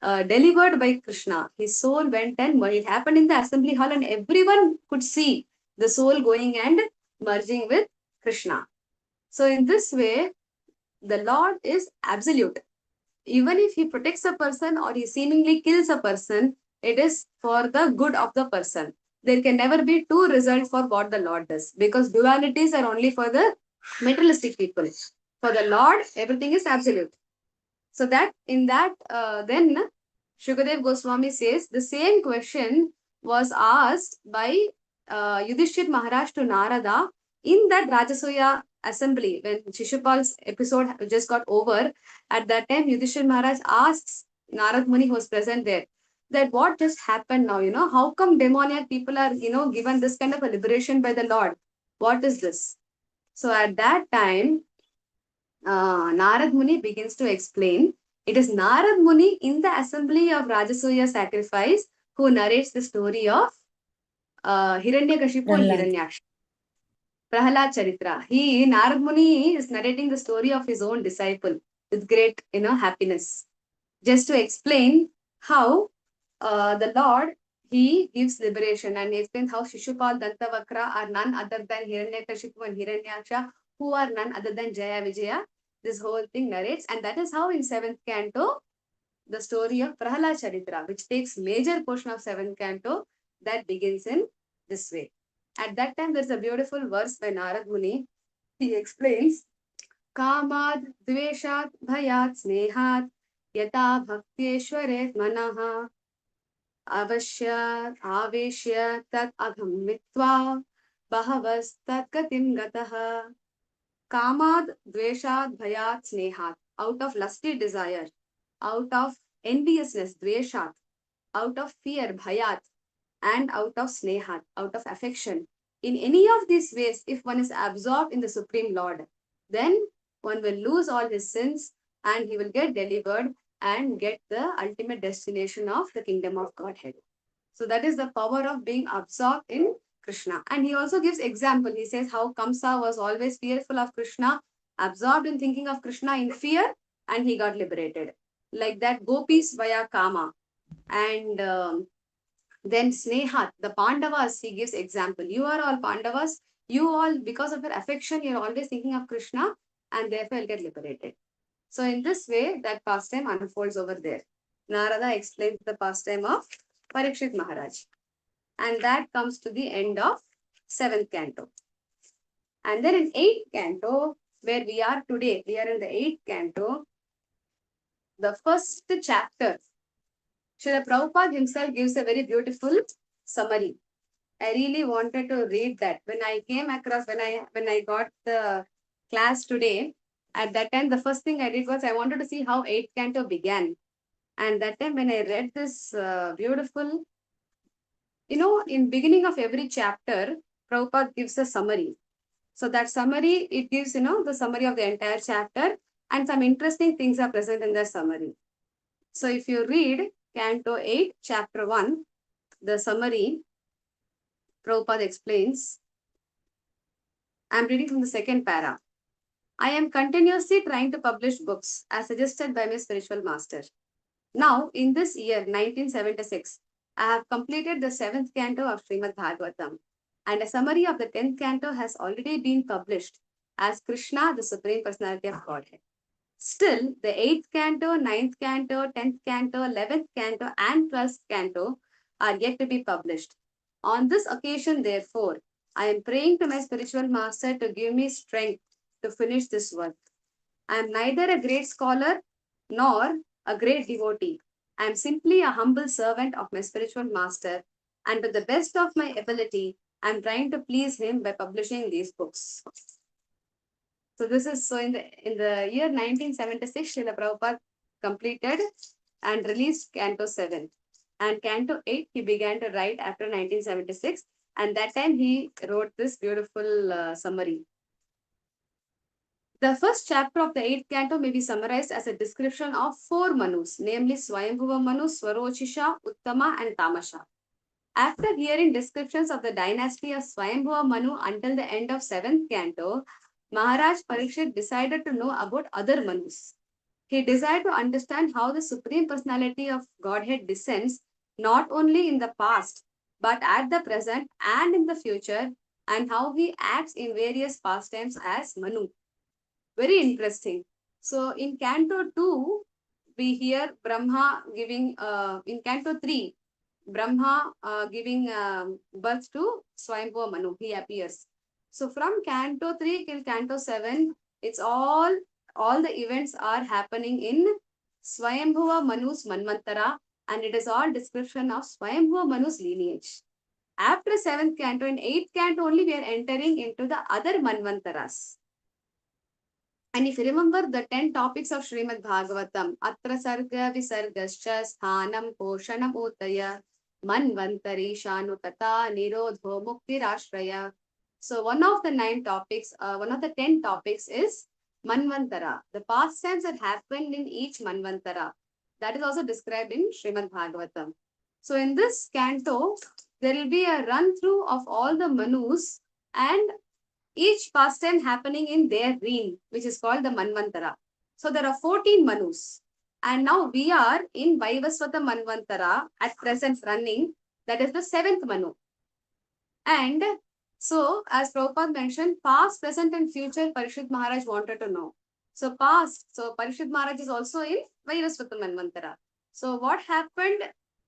delivered by Krishna. His soul went and it happened in the assembly hall, and everyone could see the soul going and merging with Krishna. So, in this way, the Lord is absolute. Even if he protects a person or he seemingly kills a person, it is for the good of the person. There can never be two results for what the Lord does, because dualities are only for the materialistic people. For the Lord, everything is absolute. So that in that, then Shukadev Goswami says the same question was asked by Yudhishthir Maharaj to Narada in that Rajasuya assembly when Shishupal's episode just got over. At that time, Yudhishthir Maharaj asks Narad Muni, who was present there, that what just happened now, how come demoniac people are, given this kind of a liberation by the Lord? What is this? So at that time, Narad Muni begins to explain. It is Narad Muni in the assembly of Rajasuya sacrifice who narrates the story of Hiranyakashipu and Prahlad. Hiranyaksha. Prahlad Charitra. Narad Muni is narrating the story of his own disciple with great, happiness. Just to explain how the Lord, he gives liberation, and he explains how Shishupal, Dantavakra are none other than Hiranyakashipu and Hiranyaksha, who are none other than Jaya Vijaya. This whole thing narrates, and that is how in 7th canto, the story of Prahlad Charitra, which takes major portion of 7th canto, that begins in this way. At that time, there's a beautiful verse by Narad Muni. He explains, Kamad, Dveshat, Bhayat, Snehat, Yata Bhaktyeshware Manaha, Avashya, Aveshya, Tat Aghammitva, Bahavas, Tat Gatim Gataha. Kamad, Dveshad, Bhayat, Snehat. Out of lusty desire, out of enviousness, Dveshat, out of fear, Bhayat, and out of Snehat, out of affection. In any of these ways, if one is absorbed in the Supreme Lord, then one will lose all his sins and he will get delivered and get the ultimate destination of the kingdom of Godhead. So that is the power of being absorbed in Krishna. And he also gives example. He says how Kamsa was always fearful of Krishna, absorbed in thinking of Krishna in fear, and he got liberated. Like that, gopis via Kama. And then Snehat, the Pandavas, he gives example. You are all Pandavas. You all, because of your affection, you're always thinking of Krishna, and therefore you'll get liberated. So in this way, that pastime unfolds over there. Narada explains the pastime of Parikshit Maharaj. And that comes to the end of 7th canto. And then in 8th canto, where we are today, we are in the 8th canto, the first chapter. Srila Prabhupada himself gives a very beautiful summary. I really wanted to read that. When I came across, when I got the class today, at that time, the first thing I did was I wanted to see how 8th canto began. And that time when I read this beautiful, in beginning of every chapter, Prabhupada gives a summary. So that summary, it gives, the summary of the entire chapter, and some interesting things are present in the summary. So if you read Canto 8, Chapter 1, the summary, Prabhupada explains, I'm reading from the second para. I am continuously trying to publish books as suggested by my spiritual master. Now, in this year, 1976, I have completed the 7th canto of Srimad Bhagavatam, and a summary of the 10th canto has already been published as Krishna, the Supreme Personality of Godhead. Still, the 8th canto, 9th canto, 10th canto, 11th canto, and 12th canto are yet to be published. On this occasion, therefore, I am praying to my spiritual master to give me strength to finish this work. I am neither a great scholar nor a great devotee. I am simply a humble servant of my spiritual master, and to the best of my ability, I am trying to please him by publishing these books. So this is so in the year 1976, Srila Prabhupada completed and released Canto 7. And Canto 8 he began to write after 1976, and that time he wrote this beautiful summary. The first chapter of the 8th canto may be summarized as a description of 4 Manus, namely Swayambhuva Manu, Swarochisha, Uttama, and Tamasha. After hearing descriptions of the dynasty of Swayambhuva Manu until the end of 7th canto, Maharaj Parikshit decided to know about other Manus. He desired to understand how the Supreme Personality of Godhead descends not only in the past, but at the present and in the future, and how he acts in various pastimes as Manu. Very interesting. So in Canto 2, we hear Brahma giving, in Canto 3, Brahma giving birth to Swayambhuva Manu. He appears. So from Canto 3 till Canto 7, it's all the events are happening in Swayambhuva Manu's Manvantara, and it is all description of Swayambhuva Manu's lineage. After 7th canto, in 8th canto only, we are entering into the other Manvantaras. And if you remember the 10 topics of Srimad Bhagavatam, Atra Sarga Visargascha Sthanam Poshanam Utaya Manvantari Shanutata Nirodho Muktirashraya. So one of the 9 topics, one of the 10 topics is Manvantara, the pastimes that happened in each Manvantara. That is also described in Srimad Bhagavatam. So in this canto, there will be a run through of all the Manus and each pastime happening in their reign, which is called the Manvantara. So there are 14 Manus. And now we are in Vaivasvata Manvantara at present running. That is the 7th Manu. And so, as Prabhupada mentioned, past, present, and future, Parikshit Maharaj wanted to know. So past, so Parikshit Maharaj is also in Vaivasvata Manvantara. So what happened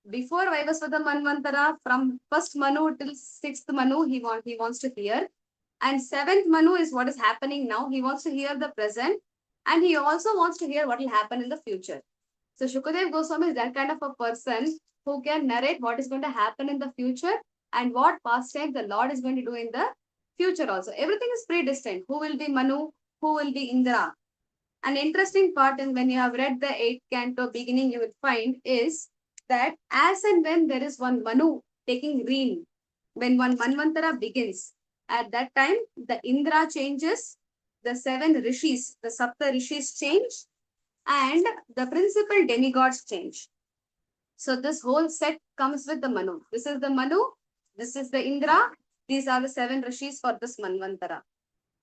before Vaivasvata Manvantara, from 1st Manu till 6th Manu, he wants to hear. And 7th Manu is what is happening now. He wants to hear the present, and he also wants to hear what will happen in the future. So Shukadev Goswami is that kind of a person who can narrate what is going to happen in the future and what pastime the Lord is going to do in the future also. Everything is predestined. Who will be Manu? Who will be Indra? An interesting part, and when you have read the 8th canto beginning, you will find is that as and when there is one Manu taking reign, when one Manvantara begins, at that time, the Indra changes, the 7 rishis, the Sapta rishis change, and the principal demigods change. So this whole set comes with the Manu. This is the Manu, this is the Indra, these are the 7 rishis for this Manvantara.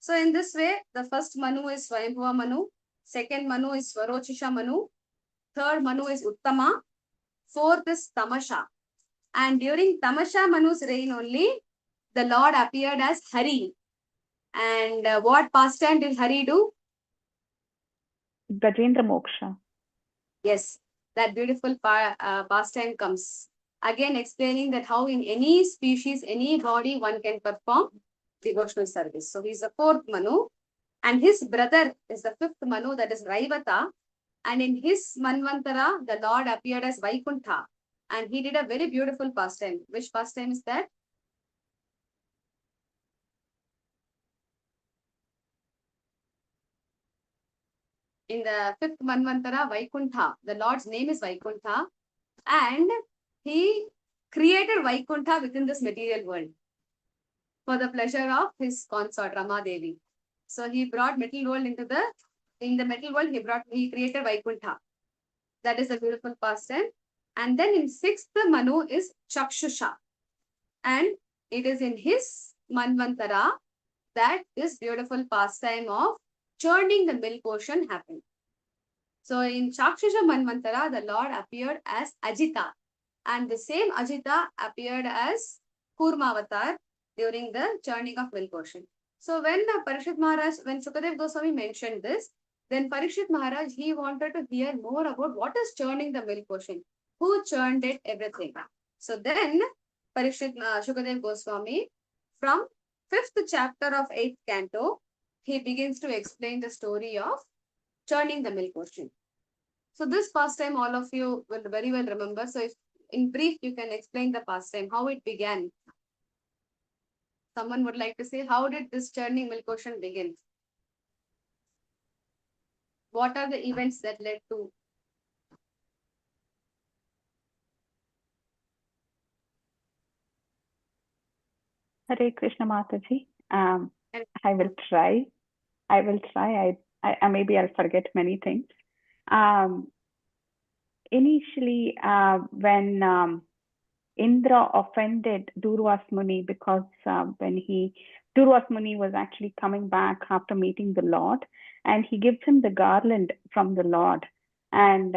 So in this way, the first Manu is Swayambhuva Manu, second Manu is Swarochisha Manu, third Manu is Uttama, fourth is Tamasha. And during Tamasha Manu's reign only, the Lord appeared as Hari. And what pastime did Hari do? Gajendra Moksha. Yes, that beautiful pastime comes. Again, explaining that how in any species, any body, one can perform devotional service. So he's the 4th Manu. And his brother is the 5th Manu, that is Raivata. And in his Manvantara, the Lord appeared as Vaikuntha. And he did a very beautiful pastime. Which pastime is that? In the 5th Manvantara, Vaikuntha. The Lord's name is Vaikuntha. And he created Vaikuntha within this material world for the pleasure of his consort, Rama Devi. So he brought material world in the material world, he created Vaikuntha. That is a beautiful pastime. And then in 6th Manu is Chakshusha. And it is in his Manvantara that this beautiful pastime of churning the milk ocean happened. So in Chakshusha Manvantara, the Lord appeared as Ajita, and the same Ajita appeared as Kurmavatar during the churning of milk ocean. So when Parikshit Maharaj, when Sukadev Goswami mentioned this, then Parikshit Maharaj, he wanted to hear more about what is churning the milk ocean, who churned it, everything. So then Sukadev Goswami, from 5th chapter of 8th canto, he begins to explain the story of churning the milk ocean. So this pastime, all of you will very well remember. So if in brief, you can explain the pastime, how it began. Someone would like to say, how did this churning milk ocean begin? What are the events that led to? Hare Krishna Mataji. I will try. I maybe I'll forget many things. Initially, when Indra offended Durvas Muni, because when Durvas Muni was actually coming back after meeting the Lord, and he gives him the garland from the Lord. And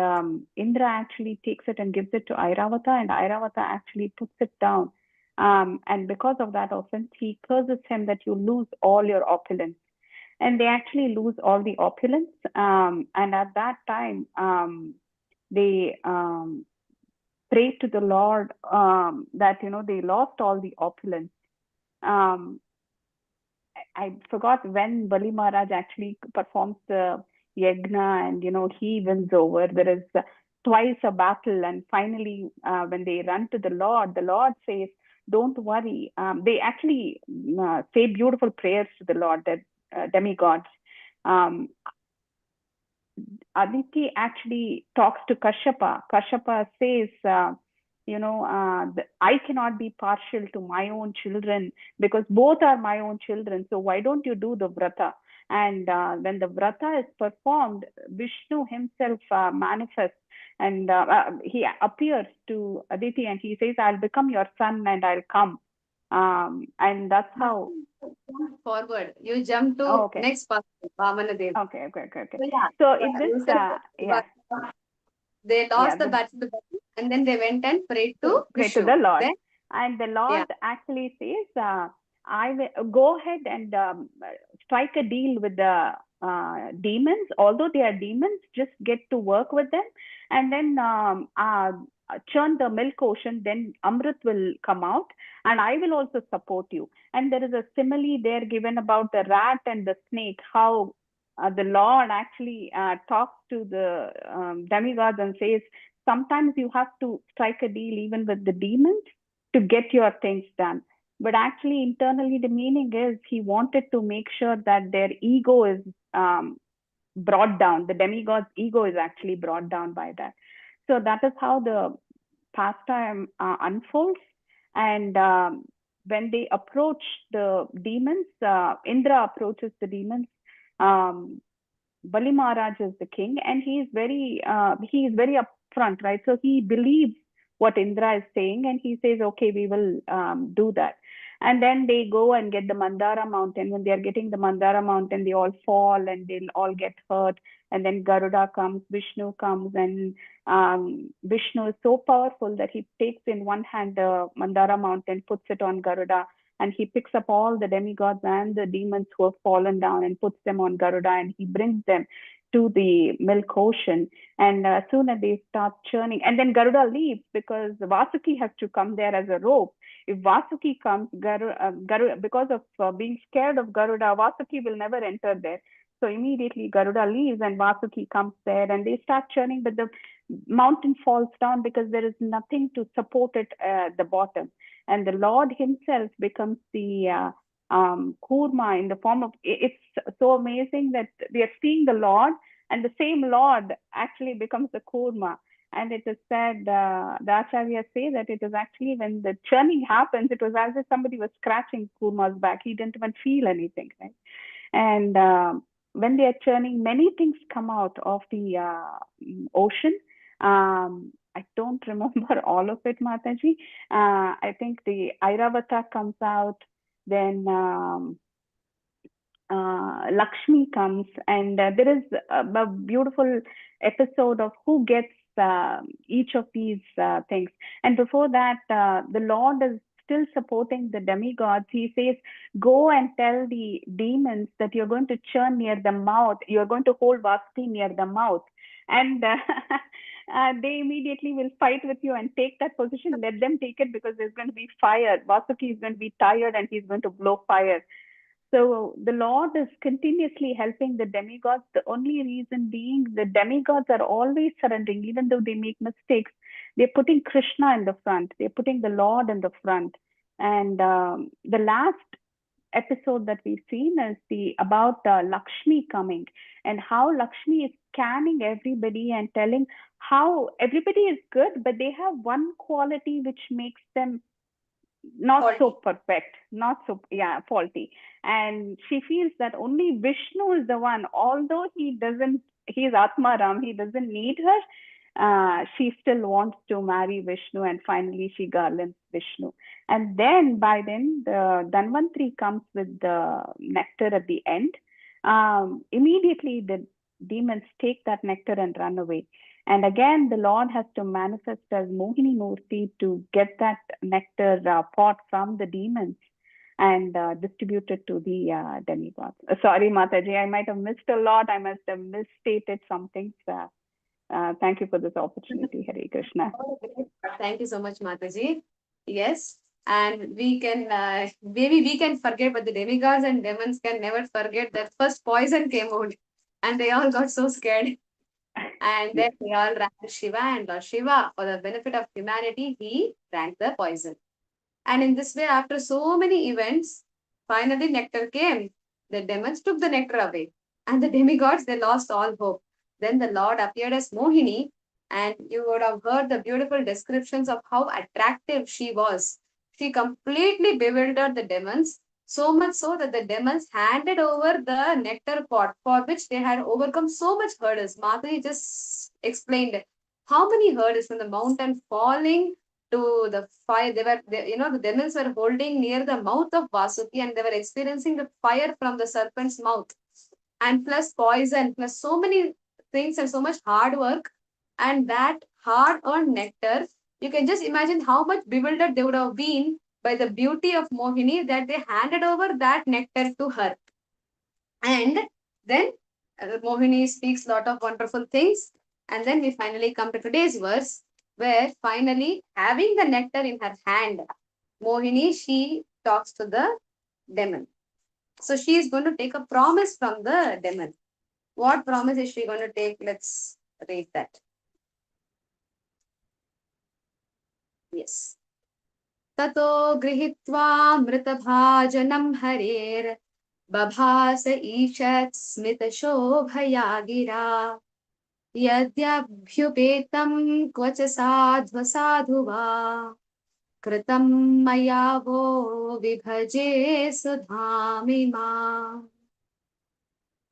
Indra actually takes it and gives it to Airavata, and Airavata actually puts it down. And because of that offense, he curses him that you lose all your opulence. And they actually lose all the opulence. And at that time, they prayed to the Lord that, they lost all the opulence. I forgot when Bali Maharaj actually performs the yagna and, he wins over. There is twice a battle, and finally, when they run to the Lord says, don't worry. They actually say beautiful prayers to the Lord, that demigods. Aditi actually talks to Kashyapa. Kashyapa says, I cannot be partial to my own children because both are my own children. So why don't you do the vrata? And when the vrata is performed, Vishnu himself manifests, and he appears to Aditi and he says, I'll become your son and I'll come. And that's how. Forward. You jump to okay. next part, Vamanadev. Okay. So in this, they lost the battle, and then they went and prayed to Vishnu. To the Lord. Then, and the Lord actually says, I will go ahead and strike a deal with the demons. Although they are demons, just get to work with them, and then churn the milk ocean. Then Amrit will come out, and I will also support you. And there is a simile there given about the rat and the snake, how the Lord actually talks to the demigods and says, sometimes you have to strike a deal even with the demons to get your things done. But actually, internally, the meaning is he wanted to make sure that their ego is brought down. The demigod's ego is actually brought down by that. So that is how the pastime unfolds. And when they approach the demons, Indra approaches the demons. Bali Maharaj is the king, and he is very upfront, right? So he believes what Indra is saying, and he says, okay, we will do that. And then they go and get the Mandara mountain. When they are getting the Mandara mountain, they all fall and they'll all get hurt. And then Garuda comes, Vishnu comes, and Vishnu is so powerful that he takes in one hand the Mandara mountain, puts it on Garuda, and he picks up all the demigods and the demons who have fallen down and puts them on Garuda, and he brings them to the milk ocean. And as soon as they start churning, and then Garuda leaves because Vasuki has to come there as a rope. If Vasuki comes, Garuda, because of being scared of Garuda, Vasuki will never enter there. So immediately Garuda leaves and Vasuki comes there, and they start churning, but the mountain falls down because there is nothing to support it at the bottom. And the Lord himself becomes the kurma in the form of, it's so amazing that we are seeing the Lord, and the same Lord actually becomes the kurma. And it is said, the Acharyas say that it is actually when the churning happens, it was as if somebody was scratching kurma's back. He didn't even feel anything, right? And when they are churning, many things come out of the ocean. I don't remember all of it, Mataji. I think the Airavata comes out, then Lakshmi comes, and there is a beautiful episode of who gets each of these things. And before that, the Lord is still supporting the demigods. He says, go and tell the demons that you're going to churn near the mouth, you're going to hold Vasuki near the mouth. And they immediately will fight with you and take that position. Let them take it, because there's going to be fire. Vasuki is going to be tired and he's going to blow fire. So the Lord is continuously helping the demigods. The only reason being the demigods are always surrendering, even though they make mistakes. They're putting Krishna in the front. They're putting the Lord in the front. And the last episode that we've seen is about Lakshmi coming, and how Lakshmi is scanning everybody and telling how everybody is good, but they have one quality which makes them not so perfect, not so, yeah, faulty. And she feels that only Vishnu is the one, although he's Atmaram, he doesn't need her. She still wants to marry Vishnu, and finally she garlands Vishnu. And then by then the Dhanvantri comes with the nectar at the end. Immediately the demons take that nectar and run away. And again, the Lord has to manifest as Mohini Murti to get that nectar pot from the demons and distribute it to the demigods. Sorry, Mataji, I might have missed a lot. I must have misstated some things. Thank you for this opportunity, Hare Krishna. Thank you so much, Mataji. Yes, and we can, maybe we can forget, but the demigods and demons can never forget that first poison came out and they all got so scared. And then they all ran to Shiva, and Lord Shiva, for the benefit of humanity, he drank the poison. And in this way, after so many events, finally nectar came. The demons took the nectar away, and the demigods, they lost all hope. Then the Lord appeared as Mohini, and you would have heard the beautiful descriptions of how attractive she was. She completely bewildered the demons, so much so that the demons handed over the nectar pot, for which they had overcome so much hurdles. Mataji just explained how many hurdles from the mountain falling to the fire. The demons were holding near the mouth of Vasuki, and they were experiencing the fire from the serpent's mouth, and plus poison, plus so many things and so much hard work. And that hard-earned nectar, you can just imagine how much bewildered they would have been by the beauty of Mohini, that they handed over that nectar to her. And then Mohini speaks a lot of wonderful things. And then we finally come to today's verse, where finally, having the nectar in her hand, Mohini, she talks to the demon. So she is going to take a promise from the demon. What promise is she going to take? Let's read that. Yes. Tato grihitva mritabhajanam harer babhasa ishat smita shobhaya gira yadyabhyupetam kvacha sadhva sadhuva kritam maya vo vibhaje sudhamima.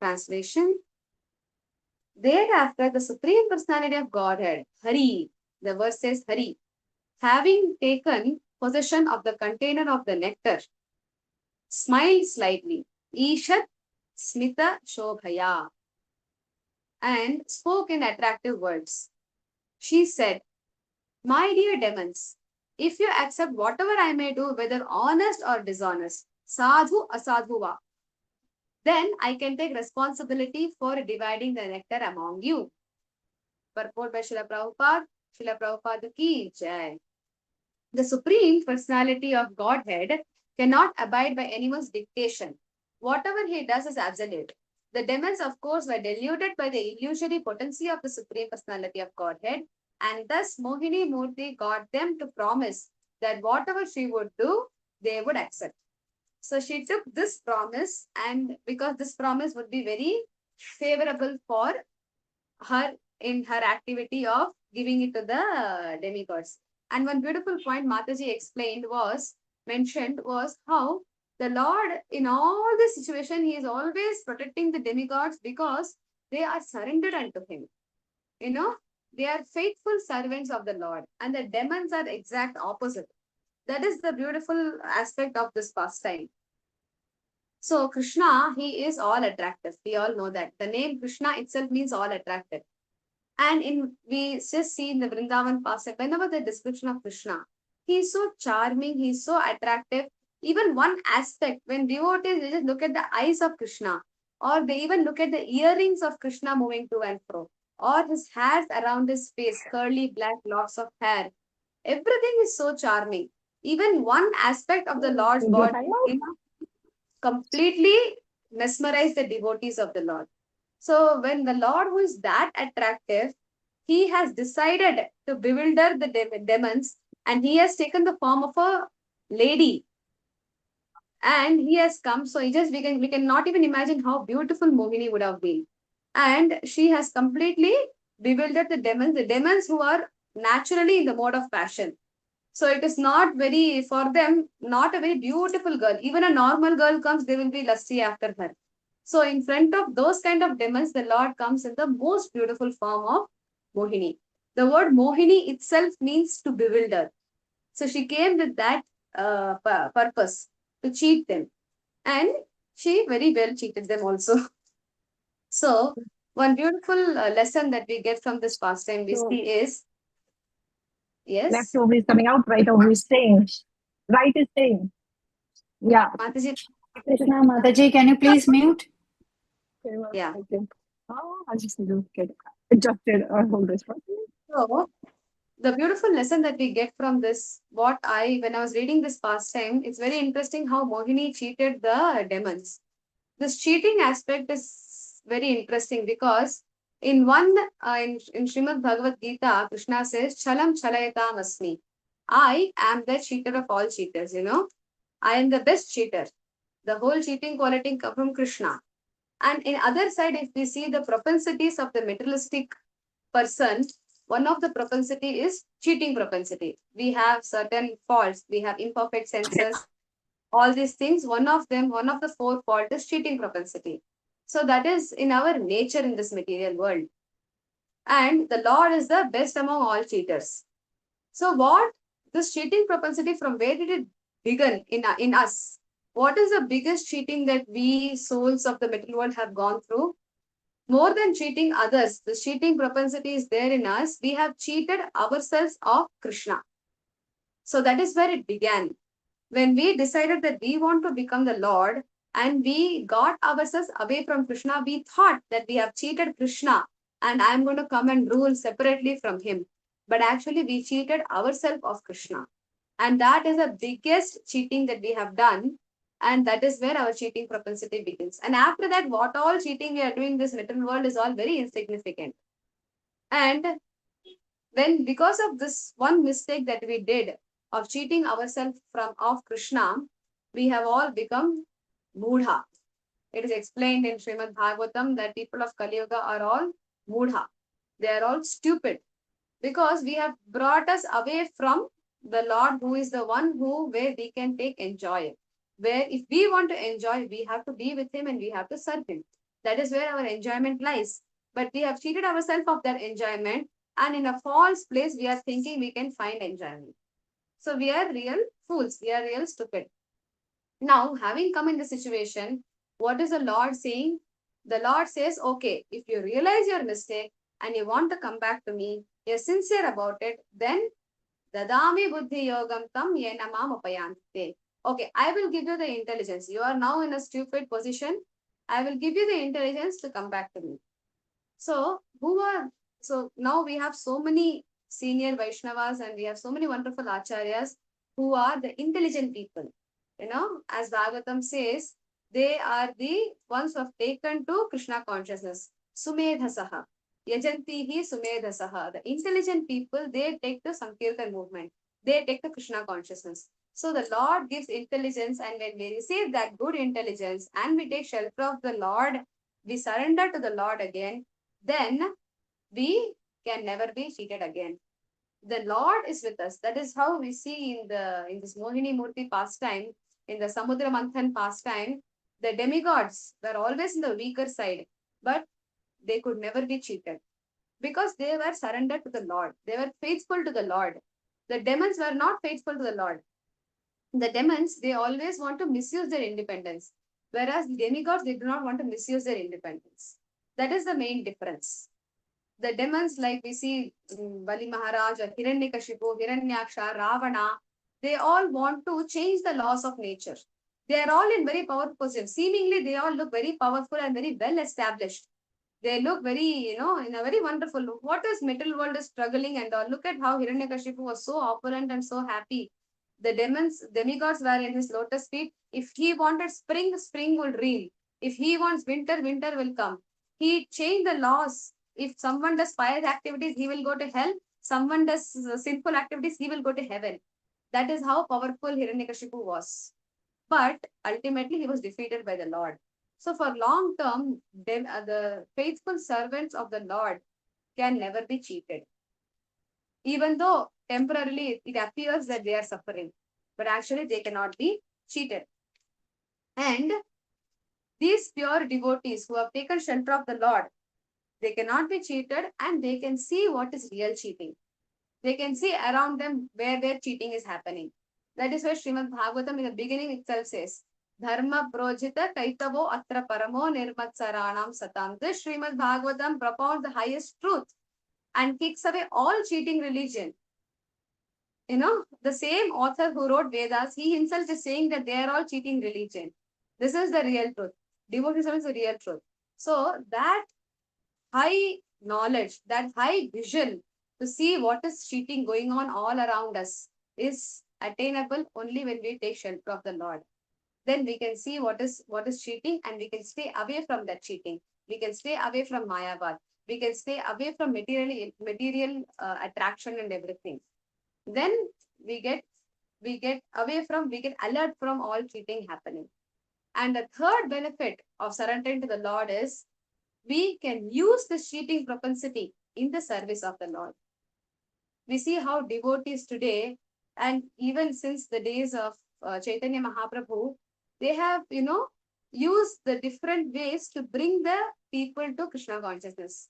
Translation. Thereafter, the Supreme Personality of Godhead, Hari, the verse says Hari, having taken possession of the container of the nectar, smiled slightly, Ishat Smita Shobhaya, and spoke in attractive words. She said, my dear demons, if you accept whatever I may do, whether honest or dishonest, sadhu asadhuva, then I can take responsibility for dividing the nectar among you. Purport by Srila Prabhupada ki jai. The Supreme Personality of Godhead cannot abide by anyone's dictation. Whatever he does is absolute. The demons, of course, were deluded by the illusory potency of the Supreme Personality of Godhead, and thus Mohini Murti got them to promise that whatever she would do, they would accept. So she took this promise, and because this promise would be very favorable for her in her activity of giving it to the demigods. And one beautiful point Mataji mentioned was how the Lord, in all this situation, he is always protecting the demigods because they are surrendered unto him. They are faithful servants of the Lord, and the demons are exact opposite. That is the beautiful aspect of this pastime. So Krishna, he is all attractive. We all know that. The name Krishna itself means all attractive. And we just see in the Vrindavan passage, whenever the description of Krishna, he is so charming, he is so attractive. Even one aspect, when devotees, they just look at the eyes of Krishna, or they even look at the earrings of Krishna moving to and fro, or his hairs around his face, curly black locks of hair. Everything is so charming. Even one aspect of the Lord's body completely mesmerize the devotees of the Lord. So when the Lord, who is that attractive, he has decided to bewilder the demons, and he has taken the form of a lady, and he has come. So we cannot even imagine how beautiful Mohini would have been. And she has completely bewildered the demons who are naturally in the mode of passion. So it is not very, for them, not a very beautiful girl. Even a normal girl comes, they will be lusty after her. So in front of those kind of demons, the Lord comes in the most beautiful form of Mohini. The word Mohini itself means to bewilder. So she came with that purpose, to cheat them. And she very well cheated them also. So one beautiful lesson that we get from this pastime we see is, yes? Leftover is coming out, right over is staying. Right is staying. Yeah. Mataji. Krishna, Mataji, can you please mute? Yeah. Oh, I just need to get adjusted or hold this properly. So the beautiful lesson that we get from this, when I was reading this pastime, it's very interesting how Mohini cheated the demons. This cheating aspect is very interesting because in Srimad Bhagavad Gita, Krishna says, Chalam chalayatam asmi. I am the cheater of all cheaters, I am the best cheater. The whole cheating quality comes from Krishna. And in other side, if we see the propensities of the materialistic person, one of the propensity is cheating propensity. We have certain faults. We have imperfect senses. All these things, one of the four faults is cheating propensity. So that is in our nature in this material world. And the Lord is the best among all cheaters. So what, this cheating propensity, from where did it begin in us? What is the biggest cheating that we souls of the material world have gone through? More than cheating others, the cheating propensity is there in us. We have cheated ourselves of Krishna. So that is where it began. When we decided that we want to become the Lord and we got ourselves away from Krishna, we thought that we have cheated Krishna and I am going to come and rule separately from him. But actually we cheated ourselves of Krishna. And that is the biggest cheating that we have done. And that is where our cheating propensity begins. And after that, what all cheating we are doing in this material world is all very insignificant. And when, because of this one mistake that we did of cheating ourselves of Krishna, we have all become mudha. It is explained in Srimad Bhagavatam that people of Kali Yuga are all mudha. They are all stupid because we have brought us away from the Lord, who is the one where we can take enjoy. Where if we want to enjoy, we have to be with him and we have to serve him. That is where our enjoyment lies. But we have cheated ourselves of that enjoyment, and in a false place, we are thinking we can find enjoyment. So we are real fools. We are real stupid. Now, having come in the situation, what is the Lord saying? The Lord says, okay, if you realize your mistake and you want to come back to me, you're sincere about it, then dadami buddhi yogam tam yena mam upayante. Okay, I will give you the intelligence. You are now in a stupid position. I will give you the intelligence to come back to me. So now we have so many senior Vaishnavas and we have so many wonderful acharyas who are the intelligent people. As Bhagavatam says, they are the ones who have taken to Krishna consciousness. Sumedhasaha. Yajantihi Sumedhasaha. The intelligent people, they take the Sankirtan movement. They take the Krishna consciousness. So the Lord gives intelligence, and when we receive that good intelligence and we take shelter of the Lord, we surrender to the Lord again, then we can never be cheated again. The Lord is with us. That is how we see in this Mohini Murti pastime, in the Samudra Manthan pastime, the demigods were always in the weaker side, but they could never be cheated because they were surrendered to the Lord. They were faithful to the Lord. The demons were not faithful to the Lord. The demons, they always want to misuse their independence. Whereas the demigods, they do not want to misuse their independence. That is the main difference. The demons, like we see Bali Maharaj or Hiranyakashipu, Hiranyaksha, Ravana, they all want to change the laws of nature. They are all in very powerful positions. Seemingly, they all look very powerful and very well established. They look very, in a very wonderful look. What is metal world is struggling and all. Look at how Hiranyakashipu was so opulent and so happy. The demigods were in his lotus feet. If he wanted spring, spring will reign. If he wants winter, winter will come. He changed the laws. If someone does pious activities, he will go to hell. Someone does sinful activities, he will go to heaven. That is how powerful Hiranyakashipu was. But ultimately, he was defeated by the Lord. So for long term, the faithful servants of the Lord can never be cheated. Even though temporarily it appears that they are suffering, but actually they cannot be cheated. And these pure devotees who have taken shelter of the Lord, they cannot be cheated and they can see what is real cheating. They can see around them where cheating is happening. That is why Srimad Bhagavatam in the beginning itself says, Dharma projita kaitavo atra paramo nirmatsaranam satam. This Srimad Bhagavatam propounds the highest truth and kicks away all cheating religion. The same author who wrote Vedas, he himself is saying that they are all cheating religion. This is the real truth. Devotion is the real truth. So that high knowledge, that high vision to see what is cheating going on all around us is attainable only when we take shelter of the Lord. Then we can see what is cheating and we can stay away from that cheating. We can stay away from Mayavad. We can stay away from material attraction and everything. Then we get alert from all cheating happening. And the third benefit of surrendering to the Lord is we can use the cheating propensity in the service of the Lord. We see how devotees today, and even since the days of Chaitanya Mahaprabhu, they have, used the different ways to bring the people to Krishna consciousness.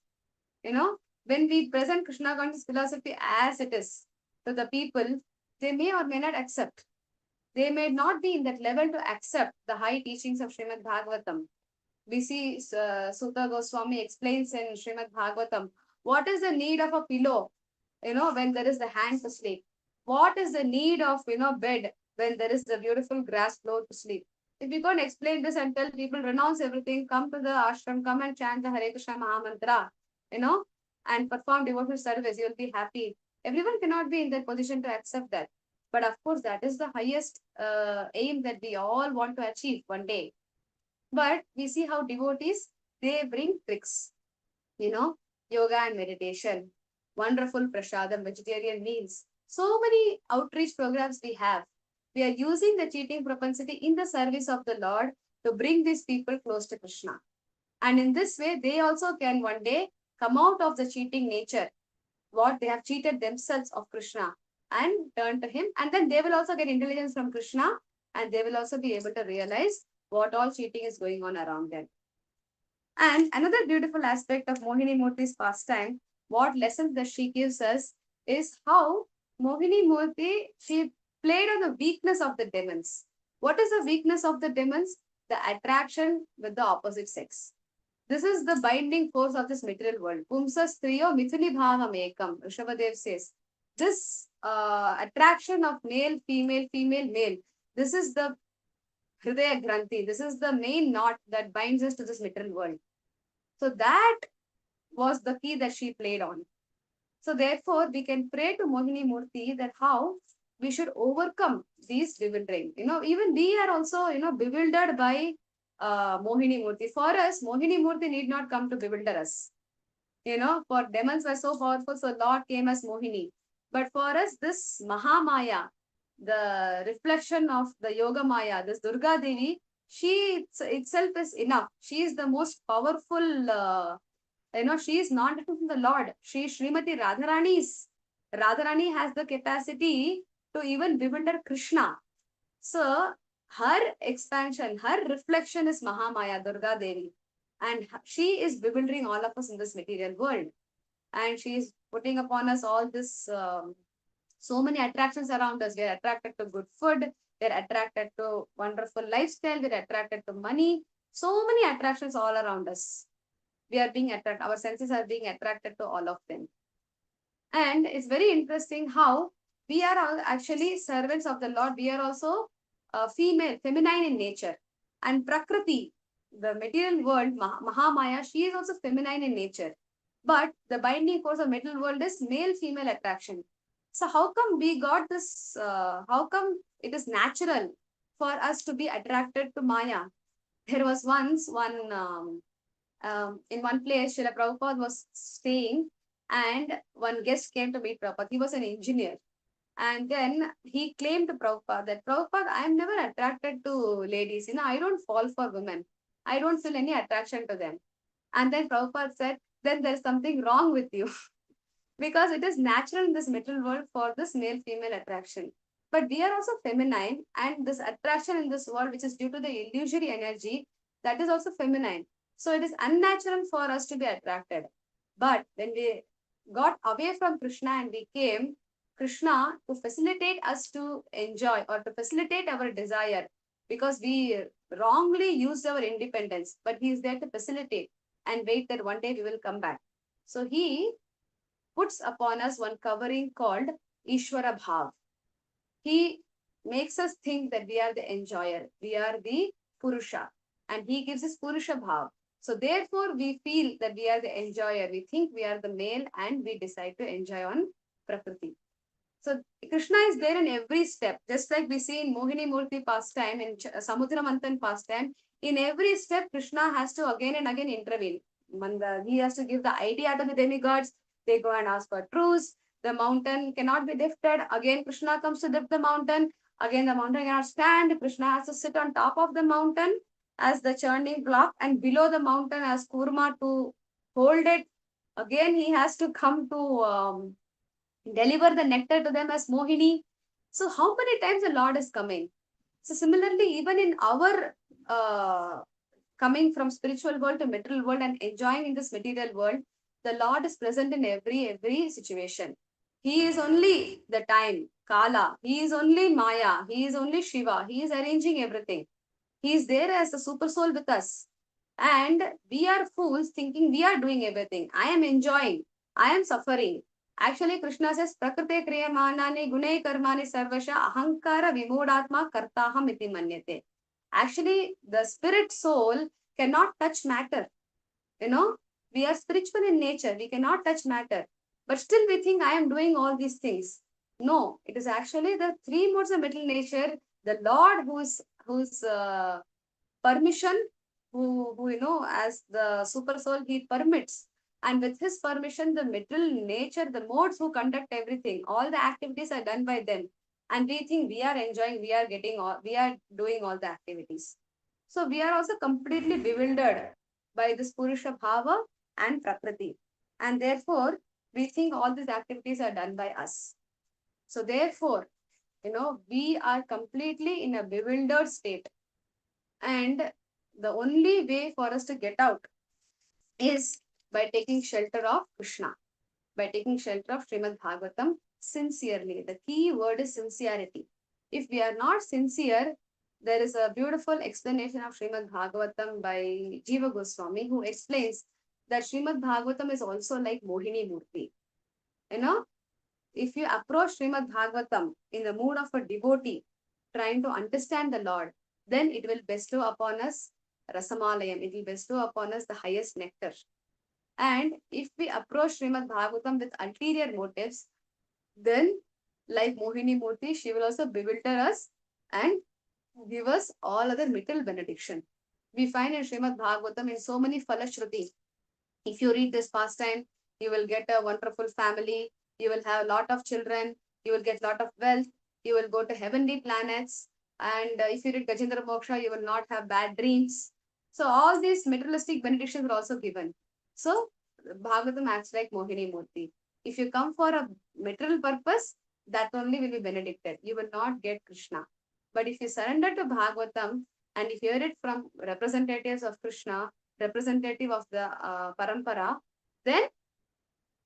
When we present Krishna conscious philosophy as it is to the people, they may or may not accept. They may not be in that level to accept the high teachings of Srimad Bhagavatam. We see Sutta Goswami explains in Srimad Bhagavatam, what is the need of a pillow, when there is the hand to sleep? What is the need of, bed when there is the beautiful grass floor to sleep? If you can't explain this and tell people renounce everything, come to the ashram, come and chant the Hare Krishna Maha Mantra, and perform devotional service, you'll be happy. Everyone cannot be in that position to accept that. But of course, that is the highest aim that we all want to achieve one day. But we see how devotees, they bring tricks, yoga and meditation, wonderful prasadam, vegetarian meals. So many outreach programs we have. We are using the cheating propensity in the service of the Lord to bring these people close to Krishna. And in this way, they also can one day come out of the cheating nature, what they have cheated themselves of Krishna, and turn to him. And then they will also get intelligence from Krishna, and they will also be able to realize what all cheating is going on around them. And another beautiful aspect of Mohini Murthi's pastime, what lessons that she gives us, is how Mohini Murthy, she played on the weakness of the demons. What is the weakness of the demons? The attraction with the opposite sex. This is the binding force of this material world. Pumsa striyo mithuni bhavam ekam, Rishabhadev says. This attraction of male, female, female, male, this is the Hridaya Granthi. This is the main knot that binds us to this material world. So that was the key that she played on. So therefore, we can pray to Mohini Murthy that how we should overcome these bewildering. Even we are also, bewildered by Mohini Murthy. For us, Mohini Murthy need not come to bewilder us. For demons were so powerful, so Lord came as Mohini. But for us, this Mahamaya, the reflection of the Yoga Maya, this Durga Devi, she itself is enough. She is the most powerful, she is not different from the Lord. She is Srimati Radharani has the capacity to even bewilder Krishna. So her expansion, her reflection is Mahamaya, Durga Devi. And she is bewildering all of us in this material world. And she is putting upon us all this, so many attractions around us. We are attracted to good food. They're attracted to wonderful lifestyle. They're attracted to money. So many attractions all around us. We are being attracted. Our senses are being attracted to all of them. And it's very interesting how we are all actually servants of the Lord. We are also feminine in nature. And Prakriti, the material world, Mahamaya, she is also feminine in nature. But the binding force of material world is male-female attraction. So how come we got this? How come it is natural for us to be attracted to Maya? There was once in one place, Srila Prabhupada was staying, and one guest came to meet Prabhupada. He was an engineer. And then he claimed to Prabhupada that, Prabhupada, I am never attracted to ladies. I don't fall for women. I don't feel any attraction to them. And then Prabhupada said, then there's something wrong with you. Because it is natural in this material world for this male-female attraction. But we are also feminine, and this attraction in this world, which is due to the illusory energy, that is also feminine. So it is unnatural for us to be attracted. But when we got away from Krishna and we came, Krishna to facilitate us to enjoy or to facilitate our desire, because we wrongly used our independence, but he is there to facilitate and wait that one day we will come back. So he puts upon us one covering called Ishwara Bhav. He makes us think that we are the enjoyer, we are the Purusha, and he gives us Purusha Bhav. So therefore, we feel that we are the enjoyer. We think we are the male, and we decide to enjoy on Prakriti. So Krishna is there in every step, just like we see in Mohini Murti pastime, in Samudra Manthan pastime. In every step, Krishna has to again and again intervene. He has to give the idea to the demigods. They go and ask for truce. The mountain cannot be lifted. Again, Krishna comes to lift the mountain. Again, the mountain cannot stand. Krishna has to sit on top of the mountain as the churning block, and below the mountain as Kurma to hold it. Again, he has to come to deliver the nectar to them as Mohini. So how many times the Lord is coming? So similarly, even in our coming from spiritual world to material world and enjoying in this material world, the Lord is present in every situation. He is only the time, Kala. He is only Maya. He is only Shiva. He is arranging everything. He is there as the super soul with us. And we are fools thinking we are doing everything. I am enjoying. I am suffering. Actually, Krishna says, Prakrite kriyamanani gunai karmani sarvasha ahankara vimodatma kartaham iti manyate. Actually, the spirit soul cannot touch matter. We are spiritual in nature. We cannot touch matter. But still we think I am doing all these things. No, it is actually the three modes of material nature, the Lord whose permission, who as the super soul, he permits. And with his permission, the material nature, the modes who conduct everything, all the activities are done by them. And we think we are enjoying, we are doing all the activities. So we are also completely bewildered by this Purusha Bhava and Prakriti. And therefore, we think all these activities are done by us. So therefore, we are completely in a bewildered state. And the only way for us to get out is by taking shelter of Krishna, by taking shelter of Srimad Bhagavatam sincerely. The key word is sincerity. If we are not sincere, there is a beautiful explanation of Srimad Bhagavatam by Jiva Goswami, who explains that Srimad Bhagavatam is also like Mohini Murti. If you approach Srimad Bhagavatam in the mood of a devotee, trying to understand the Lord, then it will bestow upon us Rasamalayam, it will bestow upon us the highest nectar. And if we approach Srimad Bhagavatam with ulterior motives, then like Mohini Murti, she will also bewilder us and give us all other material benediction. We find in Srimad Bhagavatam in so many Falashruti. If you read this pastime, you will get a wonderful family, you will have a lot of children, you will get a lot of wealth, you will go to heavenly planets, and if you read Gajendra Moksha, you will not have bad dreams. So all these materialistic benedictions are also given. So Bhagavatam acts like Mohini Murti. If you come for a material purpose, that only will be benedicted. You will not get Krishna. But if you surrender to Bhagavatam and if you hear it from representatives of Krishna, representative of the parampara, then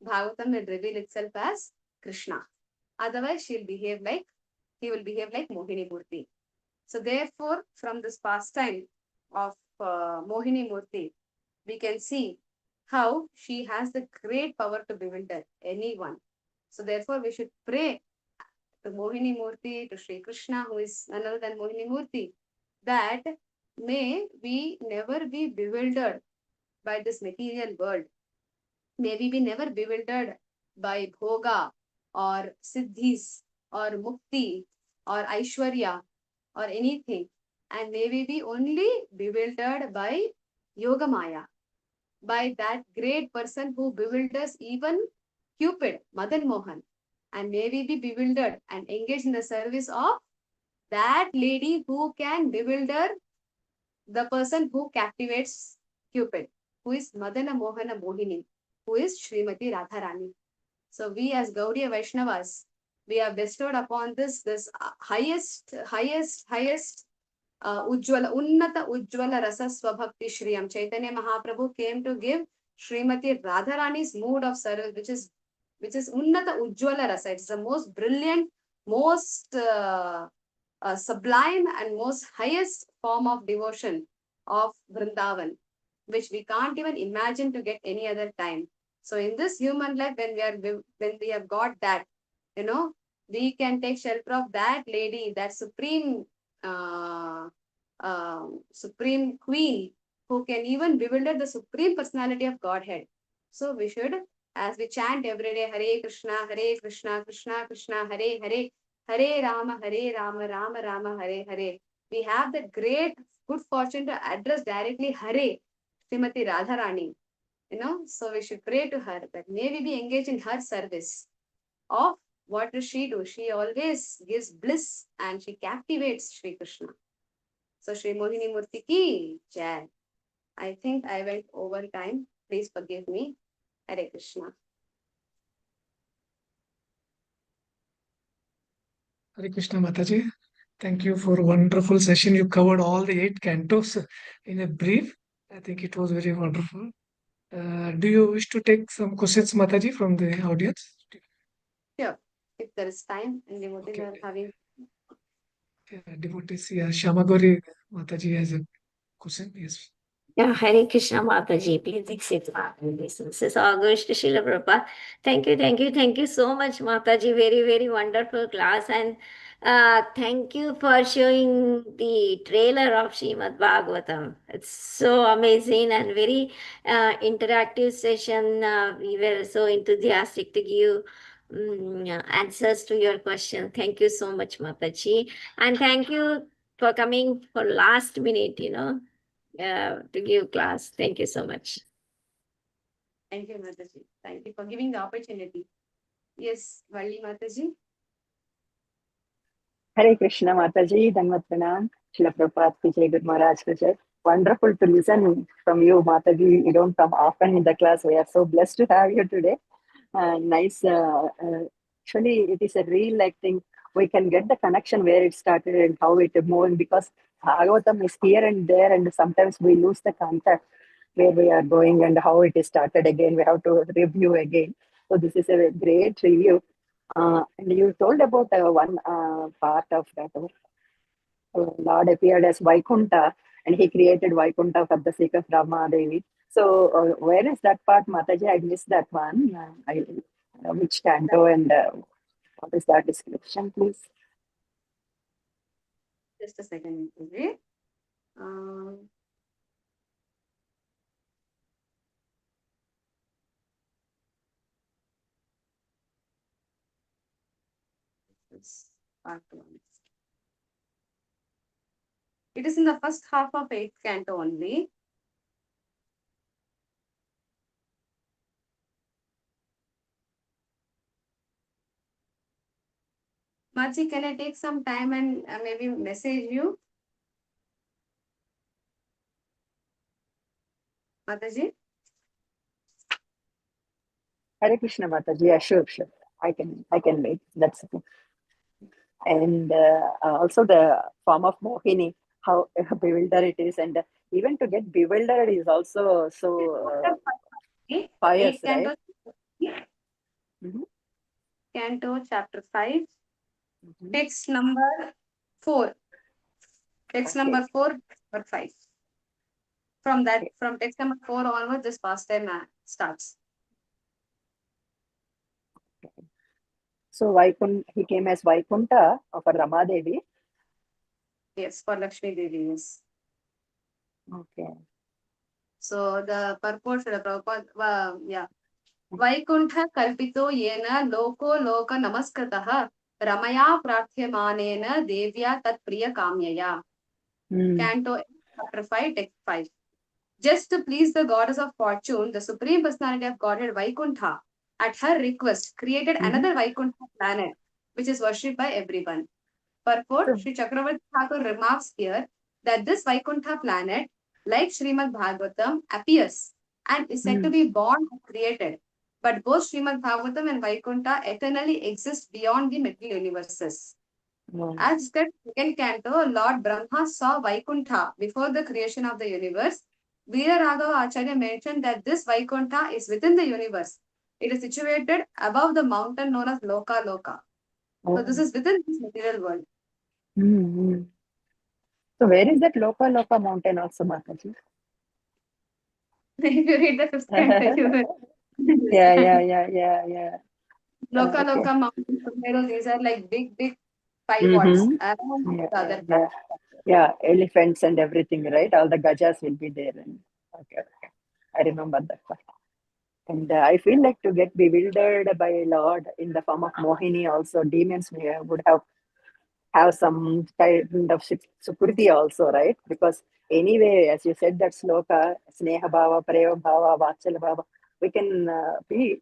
Bhagavatam will reveal itself as Krishna. Otherwise, he will behave like Mohini Murti. So therefore, from this pastime of Mohini Murti, we can see how she has the great power to bewilder anyone. So therefore, we should pray to Mohini Murti, to Sri Krishna, who is none other than Mohini Murti, that may we never be bewildered by this material world. May we be never bewildered by bhoga or siddhis or mukti or aishwarya or anything. And may we be only bewildered by yoga maya, by that great person who bewilders even Cupid, Madan Mohan. And may we be bewildered and engaged in the service of that lady who can bewilder the person who captivates Cupid, who is Madana Mohana Mohini, who is Srimati Radharani. So we as Gaudiya Vaishnavas, we are bestowed upon this highest Ujjwala, Unnata Ujjwala Rasa Swabhakti Shriyam. Chaitanya Mahaprabhu came to give Srimati Radharani's mood of service, which is Unnata Ujjwala Rasa. It's the most brilliant, most sublime and most highest form of devotion of Vrindavan, which we can't even imagine to get any other time. So in this human life, when we have got that, we can take shelter of that lady, that supreme supreme queen, who can even bewilder the supreme personality of Godhead. So we should, as we chant every day, Hare Krishna, Krishna Krishna, Hare Hare, Hare Rama, Rama Rama, Hare Hare. We have the great good fortune to address directly Hare, Srimati Radharani. So we should pray to her that may we be engaged in her service. Of what does she do? She always gives bliss and she captivates Sri Krishna. So Sri Mohini Murti ki jai. I think I went over time. Please forgive me. Hare Krishna. Hare Krishna Mataji. Thank you for a wonderful session. You covered all the 8 cantos in a brief. I think it was very wonderful. Do you wish to take some questions, Mataji, from the audience? Sure. If there is time and devotees are having. Devotees, yeah, Shamagori Mataji has a question. Yes. Yeah, Hare Krishna Mataji, please accept my obeisances. All goes to Srila Prabhupada. Thank you so much, Mataji. Very, very wonderful class. And thank you for showing the trailer of Srimad Bhagavatam. It's so amazing and very interactive session. We were so enthusiastic to give answers to your question. Thank you so much, Mataji. And thank you for coming for last minute, to give class. Thank you so much. Thank you, Mataji. Thank you for giving the opportunity. Yes, Valli Mataji. Hare Krishna Mataji, Dhanvat Pranam, Srila Prabhupada ki Jai, Guru Maharaj ki Jai. Wonderful to listen from you, Mataji. You don't come often in the class. We are so blessed to have you today. Nice. Actually, it is a real, I think, we can get the connection where it started and how it moved, because Bhagavatam is here and there, and sometimes we lose the contact where we are going and how it is started again. We have to review again. So this is a great review. And you told about one part of that. Lord appeared as Vaikunta, and he created Vaikunta for the sake of Rama Devi. So where is that part, Mataji? I missed that one. Which canto and what is that description, please? Just a second. Okay. Part 1. It is in the first half of 8th canto only. Machi, can I take some time and maybe message you? Mataji? Hare Krishna Mataji. Yeah, sure. I can wait. That's okay. And also the form of Mohini, how bewilder it is, and even to get bewildered is also so pious, right? Canto chapter 5, text number 4. Text Okay. number 4 or 5. From text number 4 onwards, this pastime starts. So he came as Vaikunta for Ramadevi. Yes, for Lakshmi Devi, yes. Okay. So the purport for the Prabhupada, yeah. Vaikuntha kalpito yena loko loka namaskritah ramaya prarthyamanena devya tat priya kamyaya. Canto chapter 5, text 5. Just to please the goddess of fortune, the Supreme Personality of Godhead Vaikuntha, at her request, created another Vaikuntha planet, which is worshipped by everyone. Purport, Sri Chakravarti Thakur remarks here that this Vaikuntha planet, like Srimad Bhagavatam, appears and is said to be born or created. But both Srimad Bhagavatam and Vaikuntha eternally exist beyond the material universes. As that second canto, Lord Brahma saw Vaikuntha before the creation of the universe. Veera Raghava Acharya mentioned that this Vaikuntha is within the universe. It is situated above the mountain known as Loka Loka. So this is within this material world. So where is that Loka Loka mountain also, Mataji? If you read the fifth canto, you will Yeah. Loka Okay. Loka mountains, these are like big pivots around the other planet. Yeah, elephants and everything, right? All the gajas will be there. And okay. I remember that part. And I feel like to get bewildered by Lord in the form of Mohini also, demons would have some kind of sukriti also, right? Because anyway, as you said, that sloka, Sneha Bhava, Prema Bhava, Vachala Bhava, we can be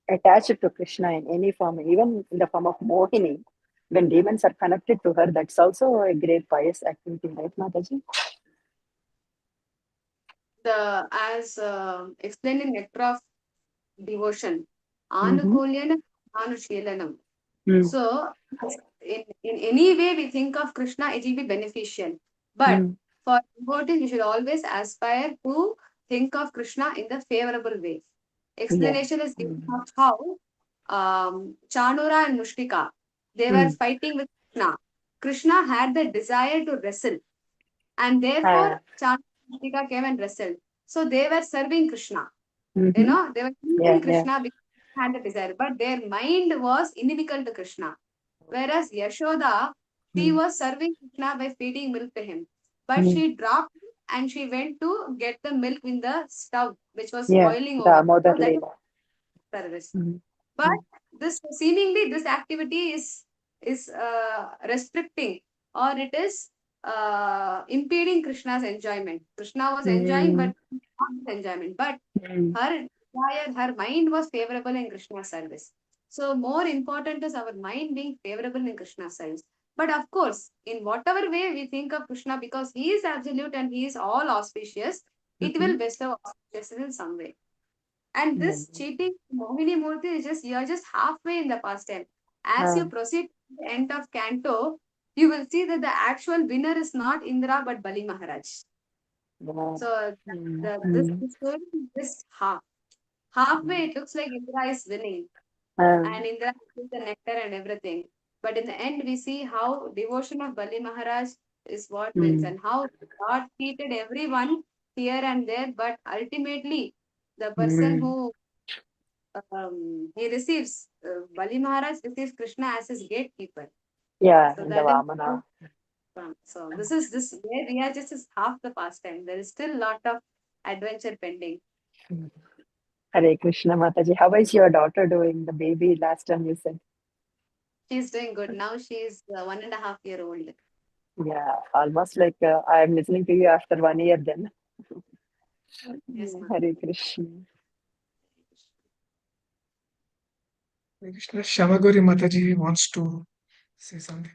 attached to Krishna in any form, even in the form of Mohini. When demons are connected to her, that's also a great pious activity, right, Mataji? As explained in Nectar of Devotion, Anukulyana Anushilanam. So, in any way we think of Krishna, it will be beneficial. But for devotees, you should always aspire to think of Krishna in the favorable way. Explanation is given of how Chanura and Mushtika, they were fighting with Krishna. Krishna had the desire to wrestle, and therefore Chanura and Mushtika came and wrestled. So they were serving Krishna. They were serving Krishna because they had the desire, but their mind was inimical to Krishna. Whereas Yashoda, she was serving Krishna by feeding milk to him. But she dropped and she went to get the milk in the stove, which was boiling over. So that is service. But this seemingly this activity is restricting, or it is impeding Krishna's enjoyment. Krishna was enjoying, but not his enjoyment. But her desire, her mind was favorable in Krishna's service. So more important is our mind being favorable in Krishna's service. But of course, in whatever way we think of Krishna, because he is absolute and he is all auspicious, it will bestow auspiciousness in some way. And this cheating Mohini Murti is you're just halfway in the past tense. As you proceed to the end of Canto, you will see that the actual winner is not Indra but Bali Maharaj. So this story is just halfway. It looks like Indra is winning, and Indra is the nectar and everything. But in the end, we see how devotion of Bali Maharaj is what wins, and how God treated everyone here and there. But ultimately, the person who he receives Bali Maharaj receives Krishna as his gatekeeper. Yeah, So in the that is Vamana. so this is where we are just is half the pastime. There is still a lot of adventure pending. Hare Krishna Mataji. How is your daughter doing? The baby last time you said. She's doing good. Now she's 1.5 years old. Yeah, almost like I'm listening to you after 1 year then. Yes, Hare Krishna. Krishna Shamagori Mataji wants to say something.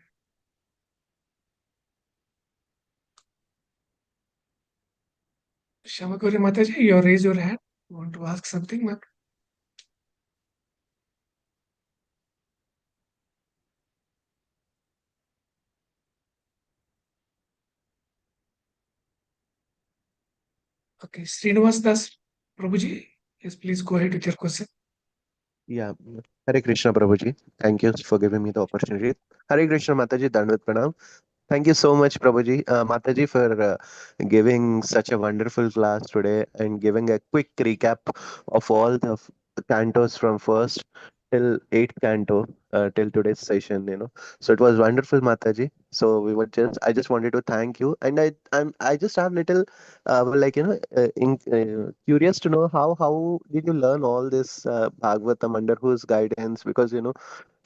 Shamagori Mataji, you raise your hand. You want to ask something, ma'am? Okay, Srinivas Das Prabhuji, yes, please go ahead with your question. Yeah, Hare Krishna Prabhuji. Thank you for giving me the opportunity. Hare Krishna Mataji, Dandavat Pranam. Thank you so much, Prabhuji, Mataji, for giving such a wonderful class today and giving a quick recap of all the cantos from first till eighth canto till today's session. So it was wonderful, Mataji. So I just wanted to thank you, and I just have little, curious to know how did you learn all this Bhagavatam under whose guidance? Because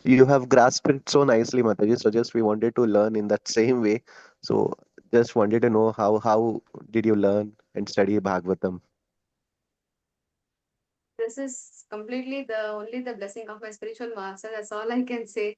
you have grasped it so nicely, Mataji. So just we wanted to learn in that same way. So just wanted to know how did you learn and study Bhagavatam? This is completely the blessing of my spiritual master. That's all I can say.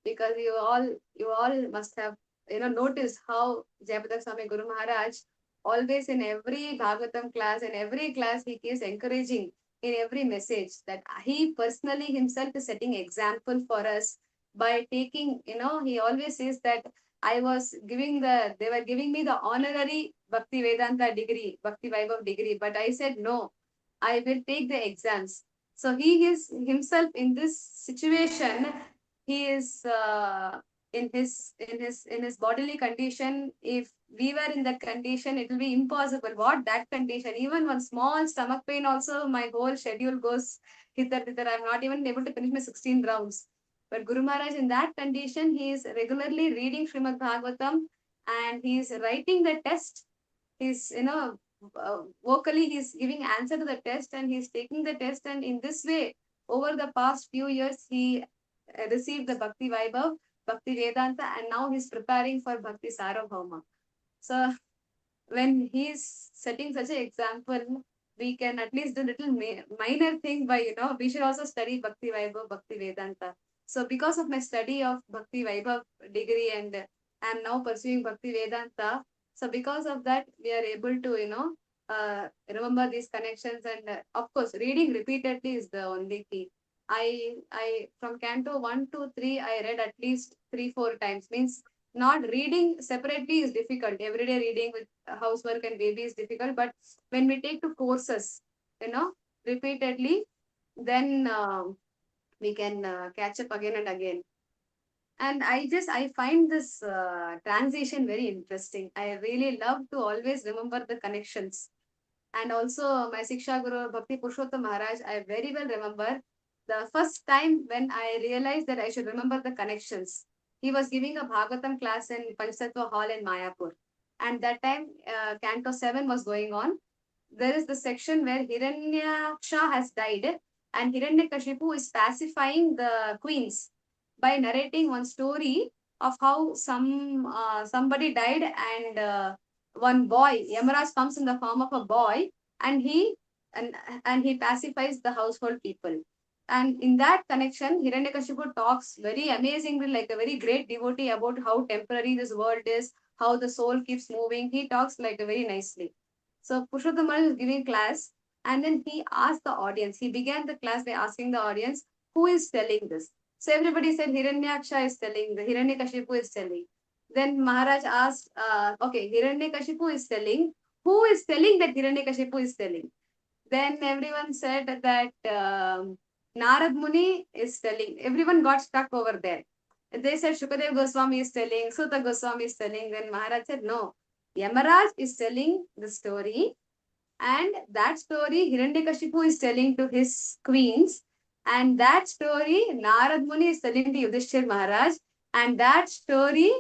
Because you all must have noticed how Jayapatak Swami Guru Maharaj always in every Bhagavatam class and every class he keeps encouraging in every message that he personally himself is setting example for us by taking, he always says that they were giving me the honorary Bhakti Vedanta degree, Bhakti Vaibhav degree, but I said no, I will take the exams. So he is himself in this situation. He is in his bodily condition. If we were in that condition, it will be impossible. What that condition? Even one small stomach pain, also my whole schedule goes hither thither. I'm not even able to finish my 16 rounds. But Guru Maharaj, in that condition, he is regularly reading Srimad Bhagavatam and he is writing the test. He's vocally he's giving answer to the test and he's taking the test, and in this way over the past few years he received the Bhakti Vaibhav, Bhakti Vedanta, and now he's preparing for Bhakti Sarabhauma. So when he's setting such an example, we can at least do little minor thing by, we should also study Bhakti Vaibhav, Bhakti Vedanta. So because of my study of Bhakti Vaibhav degree and I'm now pursuing Bhakti Vedanta, so because of that, we are able to, remember these connections, and of course, reading repeatedly is the only key. I from Canto 1 to 3, I read at least 3-4 times. Means not reading separately is difficult. Everyday reading with housework and baby is difficult. But when we take to courses, repeatedly, then we can catch up again and again. And I find this transition very interesting. I really love to always remember the connections. And also my Siksha Guru Bhakti Purushottam Maharaj, I very well remember the first time when I realized that I should remember the connections. He was giving a Bhagavatam class in Panchatattva Hall in Mayapur. And that time, Canto 7 was going on. There is the section where Hiranyaksha has died and Hiranyakashipu is pacifying the queens by narrating one story of how somebody died and one boy, Yamaraj comes in the form of a boy and he pacifies the household people. And in that connection, Hiranyakashipu talks very amazingly, like a very great devotee, about how temporary this world is, how the soul keeps moving. He talks like very nicely. So Purushottam Maharaj is giving class, and then he asked the audience. He began the class by asking the audience, who is telling this? So everybody said Hiranyaksha is telling, the Hiranyakashipu is telling. Then Maharaj asked, okay, Hiranyakashipu is telling. Who is telling that Hiranyakashipu is telling? Then everyone said that Narad Muni is telling. Everyone got stuck over there. They said Shukadev Goswami is telling, Sutta Goswami is telling. Then Maharaj said, no, Yamaraj is telling the story, and that story Hiranyakashipu is telling to his queens, and that story Narad Muni is telling to Yudhishthir Maharaj, and that story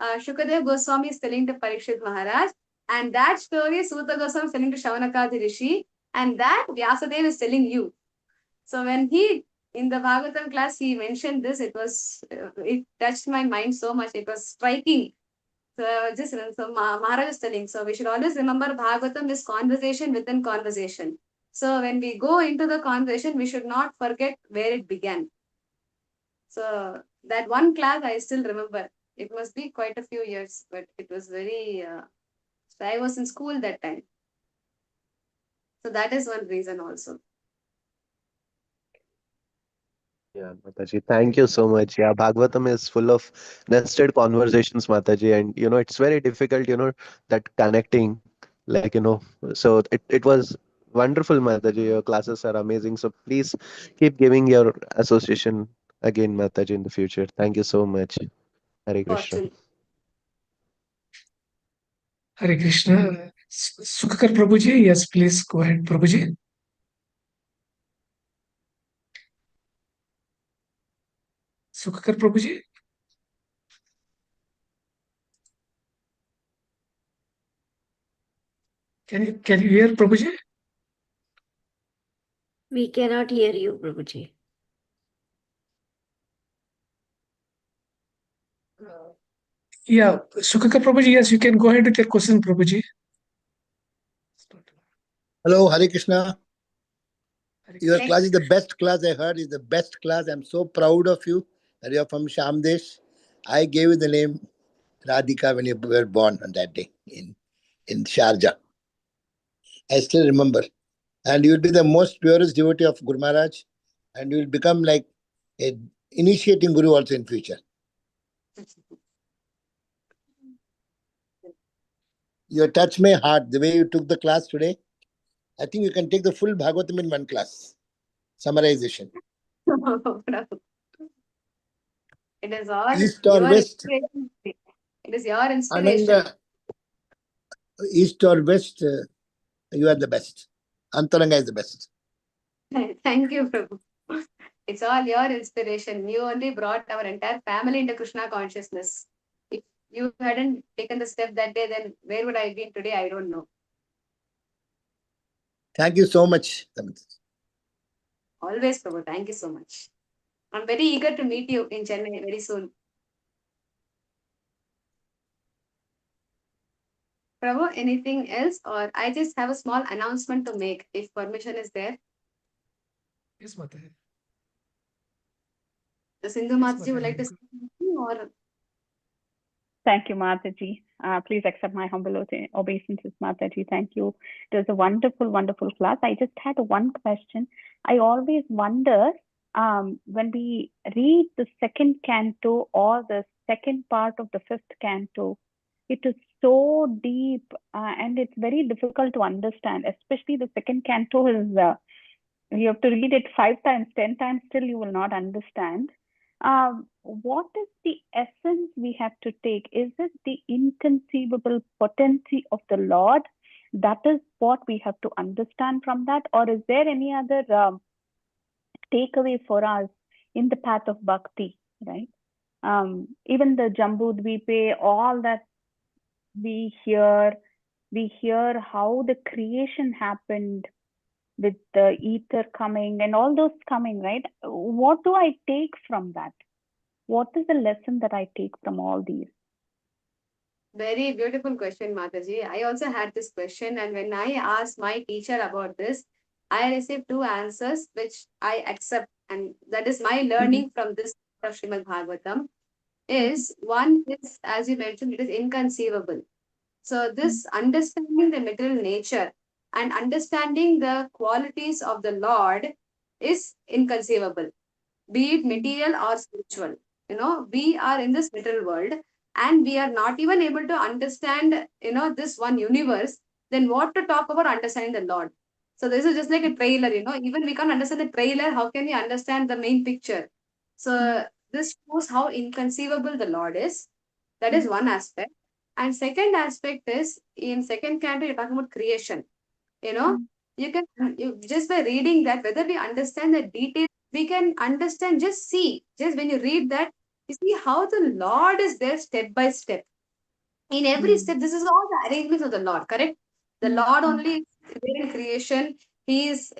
Shukadev Goswami is telling to Parikshit Maharaj, and that story Sutta Goswami is telling to Shavanakadi Rishi, and that Vyasadeva is telling you. So when he in the Bhagavatam class he mentioned this, it touched my mind so much. It was striking. So Maharaj is telling, so we should always remember Bhagavatam is conversation within conversation. So when we go into the conversation, we should not forget where it began. So that one class I still remember. It must be quite a few years, but it was very. So I was in school that time. So that is one reason also. Yeah, Mataji, thank you so much. Yeah, Bhagavatam is full of nested conversations, Mataji, and it's very difficult, that connecting, like, so it was wonderful, Mataji. Your classes are amazing. So please keep giving your association again, Mataji, in the future. Thank you so much. Hare Krishna. Fortune. Hare Krishna. Sukhakar Prabhuji, yes, please go ahead, Prabhuji. Sukhakar Prabhuji. Can you hear Prabhuji? We cannot hear you, Prabhuji. Yeah, Sukhakar Prabhuji, yes, you can go ahead with your question, Prabhuji. Hello, Hare Krishna. Your Krishna. class is the best class I heard. Is the best class. I'm so proud of you that you're from Shamdesh. I gave you the name Radhika when you were born on that day in Sharjah. I still remember. And you will be the most purest devotee of Guru Maharaj, and you will become like a initiating Guru also in future. You touched my heart the way you took the class today. I think you can take the full Bhagavatam in one class. Summarization. It is all East or your west? inspiration. It is your inspiration. Ananga, east or west, you are the best. Antaranga is the best. Thank you, Prabhu. It's all your inspiration. You only brought our entire family into Krishna consciousness. If you hadn't taken the step that day, then where would I be today? I don't know. Thank you so much. Always, Prabhu. Thank you so much. I'm very eager to meet you in Chennai very soon. Prabhu, anything else? Or I just have a small announcement to make, if permission is there. Yes, Mataji. The Sindhu Mataji would like to say something, or Thank you, Mataji. Please accept my humble obeisances, Mataji. Thank you. It was a wonderful, wonderful class. I just had one question. I always wonder when we read the second canto or the second part of the fifth canto, it is so deep and it's very difficult to understand, especially the second canto is, you have to read it 5 times, 10 times, still you will not understand. What is the essence we have to take? Is it the inconceivable potency of the Lord? That is what we have to understand from that? Or is there any other takeaway for us in the path of bhakti, right? Even the Jambu Dvipe, all that we hear how the creation happened with the ether coming and all those coming, right? What do I take from that? What is the lesson that I take from all these? very beautiful question, Mataji. I also had this question, and when I asked my teacher about this, I received 2 answers which I accept, and that is my learning from this of Srimad Bhagavatam. Is one is, as you mentioned, it is inconceivable. So this understanding the material nature and understanding the qualities of the Lord is inconceivable, be it material or spiritual. We are in this material world and we are not even able to understand, this one universe. Then what to talk about understanding the Lord? So this is just like a trailer, even we can't understand the trailer. How can we understand the main picture? So this shows how inconceivable the Lord is. That is one aspect. And second aspect is in second canto, you're talking about creation. You can just by reading that, whether we understand the details, we can understand, just when you read that, you see how the Lord is there step by step. In every step, this is all the arrangements of the Lord, correct? The Lord only is there in creation. He is,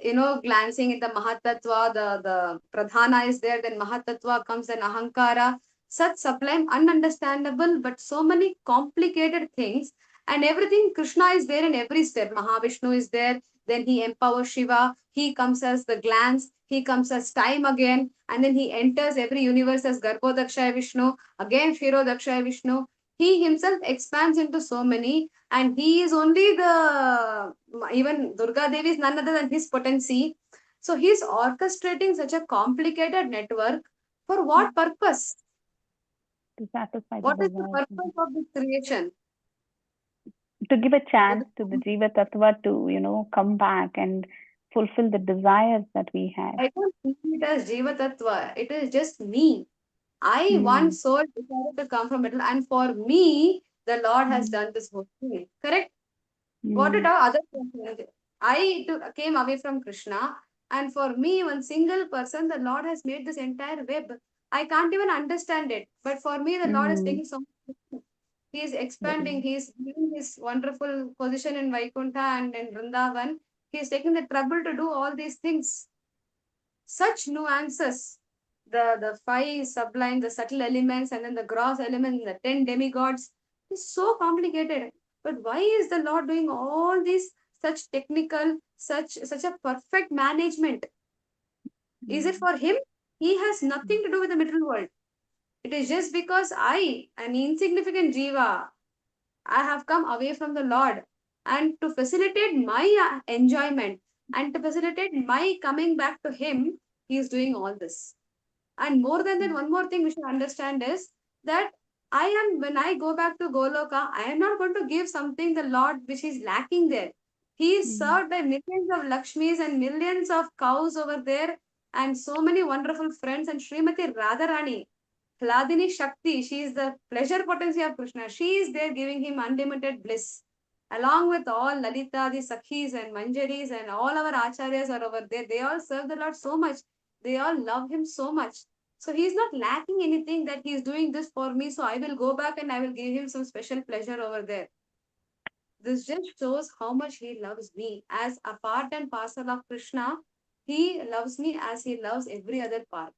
glancing at the Mahatattva, the Pradhana is there, then Mahatattva comes, then Ahankara. Such sublime, ununderstandable, but so many complicated things. And everything, Krishna is there in every step. Mahavishnu is there, then he empowers Shiva. He comes as the glance, he comes as time again, and then he enters every universe as Garbhodakshaya Vishnu, again Kshirodakshaya Vishnu. He himself expands into so many, and he is only even Durga Devi is none other than his potency. So he's orchestrating such a complicated network. For what purpose? To satisfy What the is the desires. purpose of this creation? To give a chance to the Jiva Tattva to, come back and fulfill the desires that we have. I don't see it as Jiva Tattva. It is just me. I, one soul, decided to come from middle, and for me, the Lord has done this whole thing. Correct? What did our other person? Came away from Krishna, and for me, one single person, the Lord has made this entire web. I can't even understand it. But for me, the Lord is taking so much. He is expanding. He is giving his wonderful position in Vaikuntha and in Vrindavan. He is taking the trouble to do all these things. Such nuances. The five sublime, the subtle elements, and then the gross elements, the 10 demigods. It's so complicated. But why is the Lord doing all these such technical, such a perfect management? Is it for him? He has nothing to do with the material world. It is just because I, an insignificant jiva, I have come away from the Lord, and to facilitate my enjoyment and to facilitate my coming back to him, he is doing all this. And more than that, one more thing we should understand is that when I go back to Goloka, I am not going to give something the Lord which is lacking there. He is served by millions of Lakshmis and millions of cows over there, and so many wonderful friends. And Srimati Radharani, Hladini Shakti, she is the pleasure potency of Krishna. She is there giving him unlimited bliss. Along with all Lalita, the Sakhis and Manjaris and all our Acharyas are over there. They all serve the Lord so much. They all love him so much. So he is not lacking anything that he is doing this for me. So I will go back and I will give him some special pleasure over there. This just shows how much he loves me. As a part and parcel of Krishna, he loves me as he loves every other part.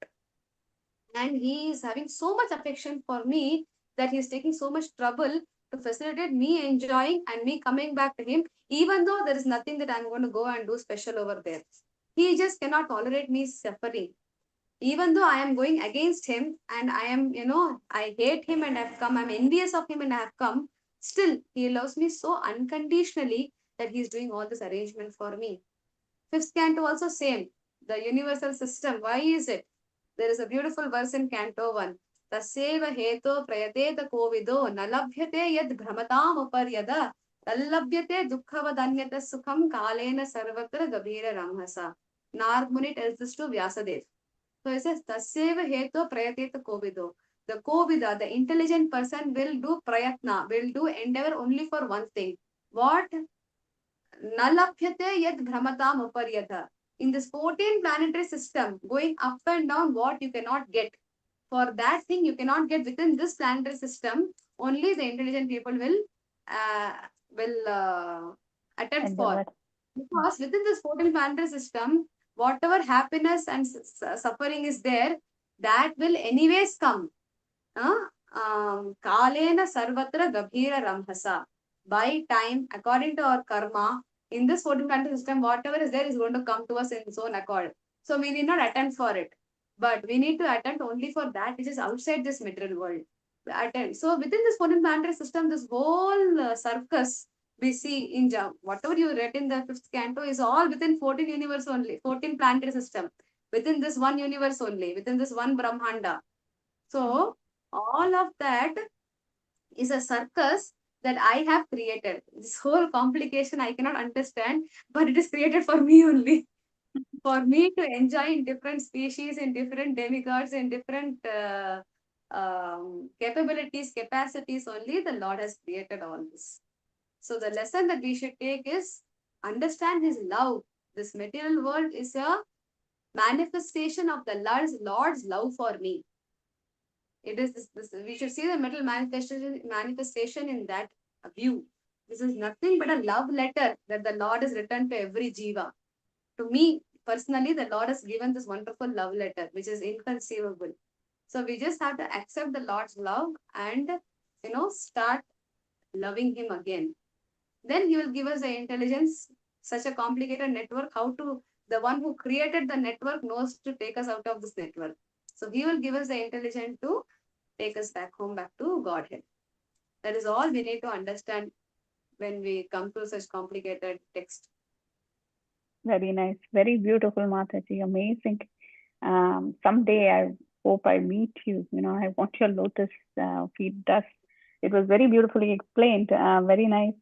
And he is having so much affection for me that he is taking so much trouble to facilitate me enjoying and me coming back to him, even though there is nothing that I'm going to go and do special over there. He just cannot tolerate me suffering. Even though I am going against him and I am, I hate him and I've come, I'm envious of him and I have come, still he loves me so unconditionally that he's doing all this arrangement for me. Fifth canto also same, the universal system. Why is it? There is a beautiful verse in Canto 1. Tasyeva heto prayateta kovido nalabhyate yad bhramatam uparyada tallabhyate dukkhavadanyata sukham kalena sarvatra gabhira ramhasa. Narad Muni tells this to Vyasadeva. So it says, Tasyeva heto prayateta kovido. The kovida, the intelligent person will do prayatna, will do endeavor only for one thing. What? Nalabhyate yad bhramatam uparyada. In this 14 planetary system, going up and down, what you cannot get. For that thing you cannot get within this planetary system, only the intelligent people will attempt for. Because within this 14 planetary system, whatever happiness and suffering is there, that will anyways come. Kalena sarvatra gabhira ramhasa. By time, according to our karma, in this 14 planetary system, whatever is there is going to come to us in its own accord. So we need not attempt for it. But we need to attempt only for that which is outside this material world. So within this 14 planetary system, this whole circus we see in whatever you read in the 5th canto is all within 14 universe only, 14 planetary system. Within this one universe only, within this one Brahmanda. So all of that is a circus that I have created. This whole complication I cannot understand, but it is created for me only. For me to enjoy in different species, in different demigods, in different capabilities, capacities only, the Lord has created all this. So the lesson that we should take is understand his love. This material world is a manifestation of the Lord's love for me. It is this we should see the material manifestation in that view. This is nothing but a love letter that the Lord has written to every jiva. To me, personally, the Lord has given this wonderful love letter, which is inconceivable. So we just have to accept the Lord's love and, start loving him again. Then he will give us the intelligence, such a complicated network, the one who created the network knows to take us out of this network. So he will give us the intelligence to take us back home, back to Godhead. That is all we need to understand when we come to such complicated text. Very nice. Very beautiful, Mataji. Amazing. Someday I hope I meet you. I want your lotus feet dust. It was very beautifully explained. Very nice.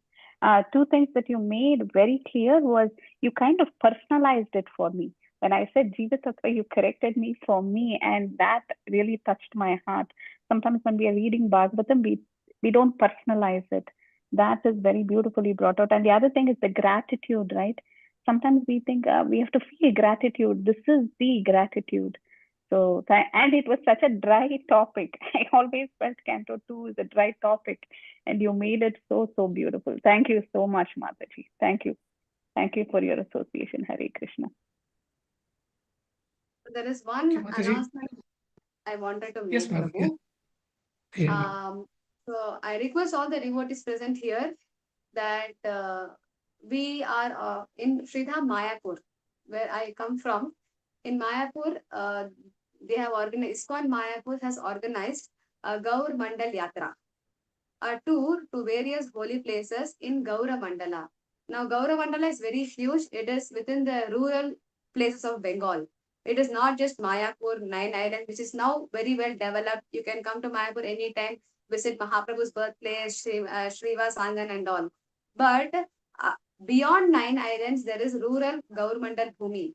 Two things that you made very clear was you kind of personalized it for me. When I said Jiva Tattva, you corrected me for me, and that really touched my heart. Sometimes when we are reading Bhagavatam, We don't personalize it. That is very beautifully brought out. And the other thing is the gratitude, right? Sometimes we think we have to feel gratitude. This is the gratitude. So, and it was such a dry topic. I always felt Canto 2 is a dry topic, and you made it so beautiful. Thank you so much, Mataji. Thank you. Thank you for your association, Hare Krishna. There is one Mataji. announcement I wanted to make, Yes, ma'am. Prabhu. Yeah. So I request all the devotees present here that we are in Sridham Mayapur, where I come from. In Mayapur, they have organized, ISKCON Mayapur has organized a Gaur Mandal Yatra, a tour to various holy places in Gaura Mandala. Now, Gaura Mandala is very huge. It is within the rural places of Bengal. It is not just Mayapur, 9 islands, which is now very well developed. You can come to Mayapur anytime, visit Mahaprabhu's birthplace, Shrivas Angan and all. But beyond 9 islands, there is rural Gaur Mandal Bhumi,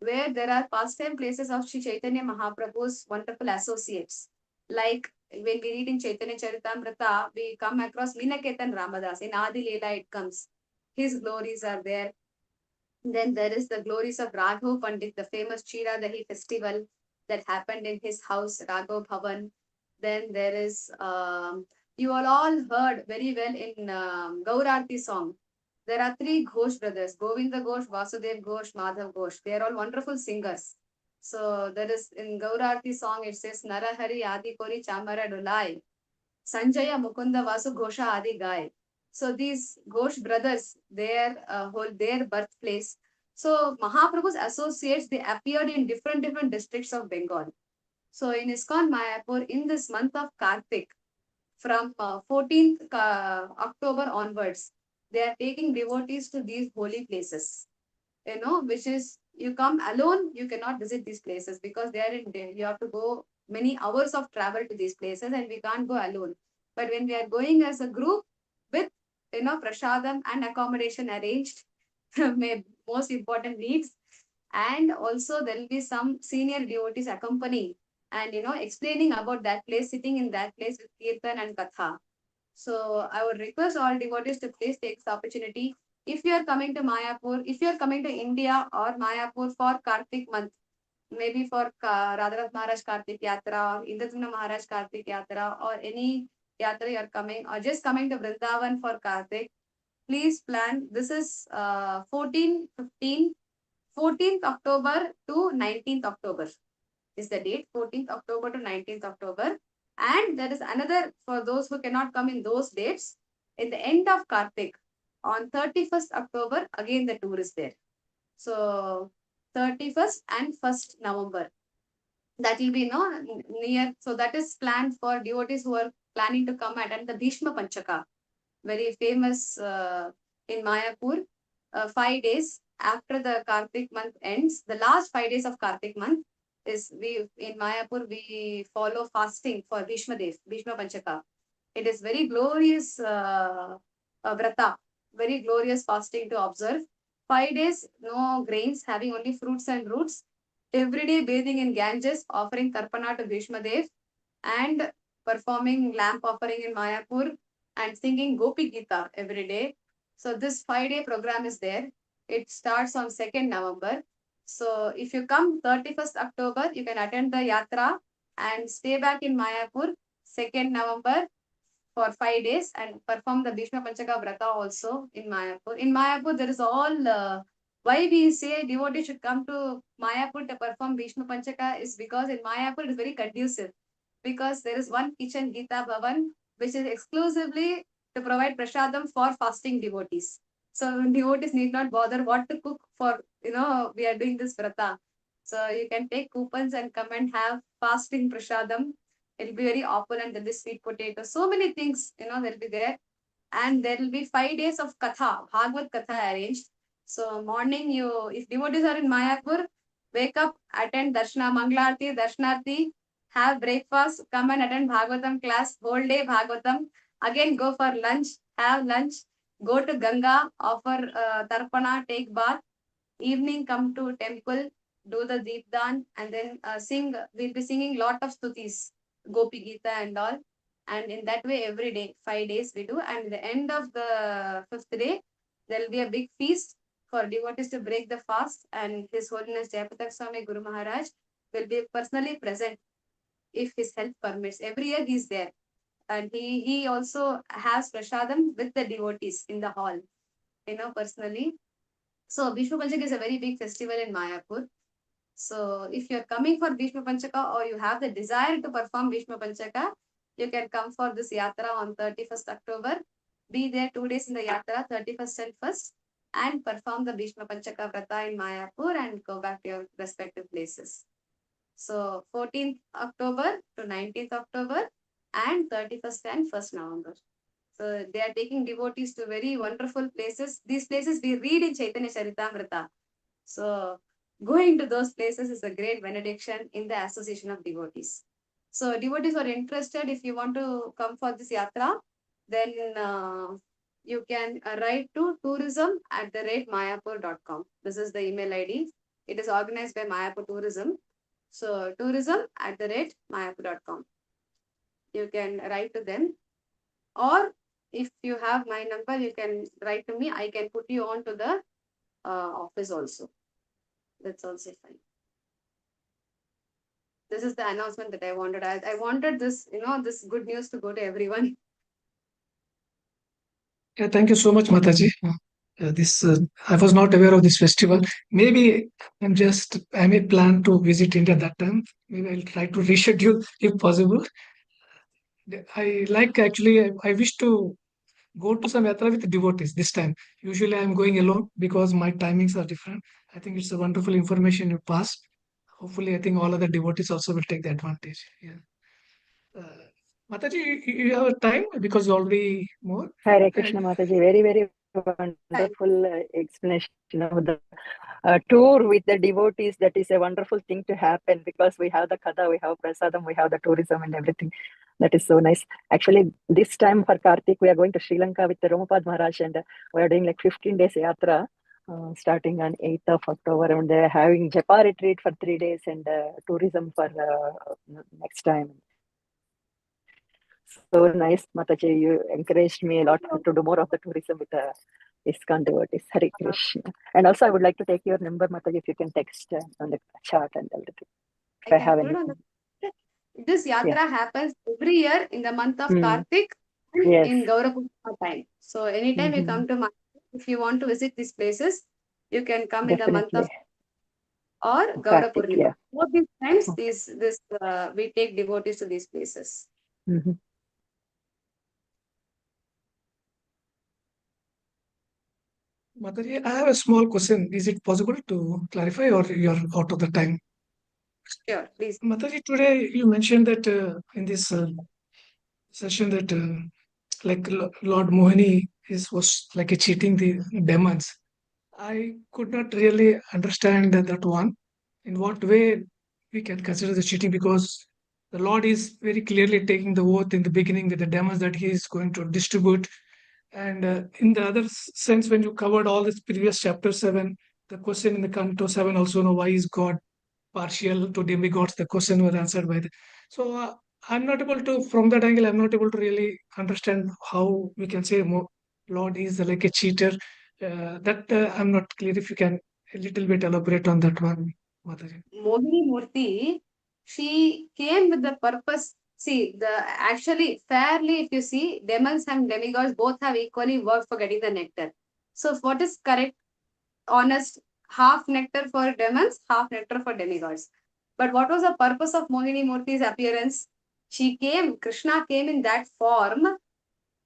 where there are pastime places of Sri Chaitanya Mahaprabhu's wonderful associates. Like when we read in Chaitanya Charitamrita, we come across Minaketan Ramadas. In Adi Leela it comes. His glories are there. Then there is the glories of Raghav Pandit, the famous Chira Dahi festival that happened in his house, Raghav Bhavan. Then there is, you all heard very well in Gaurarti song. There are 3 Ghosh brothers, Govinda Ghosh, Vasudev Ghosh, Madhav Ghosh. They are all wonderful singers. So there is in Gaurarti song, it says, Narahari Adi Kori Chamara Dulai, Sanjaya Mukunda Vasu Ghosha Adi Gai. So these Ghosh brothers, their hold their birthplace. So Mahaprabhu's associates, they appeared in different districts of Bengal. So in ISKCON Mayapur, in this month of Kartik, from 14th October onwards, they are taking devotees to these holy places. Which is, you come alone, you cannot visit these places because they are you have to go many hours of travel to these places and we can't go alone. But when we are going as a group with, prasadam and accommodation arranged, most important needs, and also there will be some senior devotees accompanying and, explaining about that place, sitting in that place with kirtan and katha. So I would request all devotees to please take this opportunity. If you are coming to Mayapur, if you are coming to India or Mayapur for Kartik month, maybe for Radhanath Maharaj Kartik Yatra or Indrajumna Maharaj Kartik Yatra or any Yatra you are coming or just coming to Vrindavan for Kartik, please plan. This is 14th October to 19th October is the date, 14th October to 19th October. And there is another, for those who cannot come in those dates, in the end of Kartik, on 31st October, again the tour is there. So 31st and 1st November. That will be near. So that is planned for devotees who are planning to come attend the Bhishma Panchaka, very famous in Mayapur. 5 days after the Kartik month ends, the last 5 days of Kartik month is in Mayapur we follow fasting for Bhishma Panchaka. It is very glorious vrata, very glorious fasting to observe. 5 days, no grains, having only fruits and roots. Every day bathing in Ganges, offering Tarpana to Bhishma Dev, and performing lamp offering in Mayapur and singing Gopi Gita every day. So this 5-day program is there. It starts on 2nd November. So if you come 31st October, you can attend the Yatra and stay back in Mayapur 2nd November for 5 days and perform the Bhishma Panchaka Vrata also in Mayapur. In Mayapur, there is all, why we say devotees should come to Mayapur to perform Bhishma Panchaka is because in Mayapur it is very conducive. Because there is one kitchen, Gita Bhavan, which is exclusively to provide prasadam for fasting devotees. So devotees need not bother what to cook for, we are doing this vrata. So you can take coupons and come and have fasting prasadam. It will be very opulent. There will be sweet potato. So many things, there will be there. And there will be 5 days of katha, Bhagavad Katha arranged. So morning, if devotees are in Mayapur, wake up, attend Darshana, Manglarti, Darshanarti, have breakfast, come and attend Bhagavatam class, whole day Bhagavatam. Again, go for lunch, have lunch, go to Ganga, offer Tarpana, take bath. Evening, come to temple, do the Deepdan, and then sing. We'll be singing lot of stutis, Gopi Gita and all. And in that way, every day, 5 days we do. And at the end of the 5th day, there will be a big feast for devotees to break the fast. And His Holiness Jayapatak Swami Guru Maharaj will be personally present if his health permits. Every year he's there. And he also has prasadam with the devotees in the hall, personally. So Bhishma Panchaka is a very big festival in Mayapur. So if you're coming for Bhishma Panchaka or you have the desire to perform Bhishma Panchaka, you can come for this yatra on 31st October. Be there 2 days in the yatra, 31st and 1st, and perform the Bhishma Panchaka Vrata in Mayapur and go back to your respective places. So 14th October to 19th October and 31st and 1st November. So they are taking devotees to very wonderful places. These places we read in Chaitanya Charitamrita. So going to those places is a great benediction in the association of devotees. So devotees who are interested, if you want to come for this yatra, then you can write to tourism@mayapur.com. This is the email ID. It is organized by Mayapur Tourism. So tourism@mayapur.com. You can write to them, or if you have my number, you can write to me. I can put you on to the office also. That's also fine. This is the announcement that I wanted. I wanted this, this good news to go to everyone. Yeah, thank you so much, Mataji. I was not aware of this festival. Maybe I may plan to visit India that time. Maybe I'll try to reschedule if possible. I wish to go to some yatra with devotees this time. Usually I'm going alone because my timings are different. I think it's a wonderful information you passed. Hopefully, I think all other devotees also will take the advantage. Yeah. Mataji, you have time because you already more. Hare Krishna Mataji, very, very wonderful explanation of the tour with the devotees. That is a wonderful thing to happen because we have the Kada, we have Prasadam, we have the tourism and everything. That is so nice. Actually, this time for Kartik, we are going to Sri Lanka with the Romapad Maharaj and we are doing like 15 days yatra. Starting on 8th of October, and they're having Japa retreat for 3 days and tourism for next time. So nice, Mataji. You encouraged me a lot to do more of the tourism with the ISKCON devotees. Hare Krishna. And also, I would like to take your number, Mataji, if you can text on the chat and everything. If I have anything. This yatra happens every year in the month of Kartik Yes. in Gaurapurnima time. So anytime you come to Mayapur, if you want to visit these places, you can come in the month of or Kartik, Gaurapurnima. yeah. Both these times, we take devotees to these places. Mataji, I have a small question. Is it possible to clarify or you're out of the time? Sure, please. Mataji, today you mentioned that in this session that Lord Mohini was like a cheating the demons. I could not really understand that one. In what way we can consider the cheating, because the Lord is very clearly taking the oath in the beginning with the demons that he is going to distribute. And in the other sense, when you covered all this previous chapter 7, the question in the Canto 7 also, why is God partial to demigods? The question was answered by the. So I'm not able to, from that angle, I'm not able to really understand how we can say Lord is like a cheater. I'm not clear. If you can a little bit elaborate on that one, Mataji. Mohini Murti, she came with the purpose. See, actually, fairly, if you see, demons and demigods both have equally worked for getting the nectar. So, what is correct, honest? Half nectar for demons, half nectar for demigods. But what was the purpose of Mohini Murti's appearance? Krishna came in that form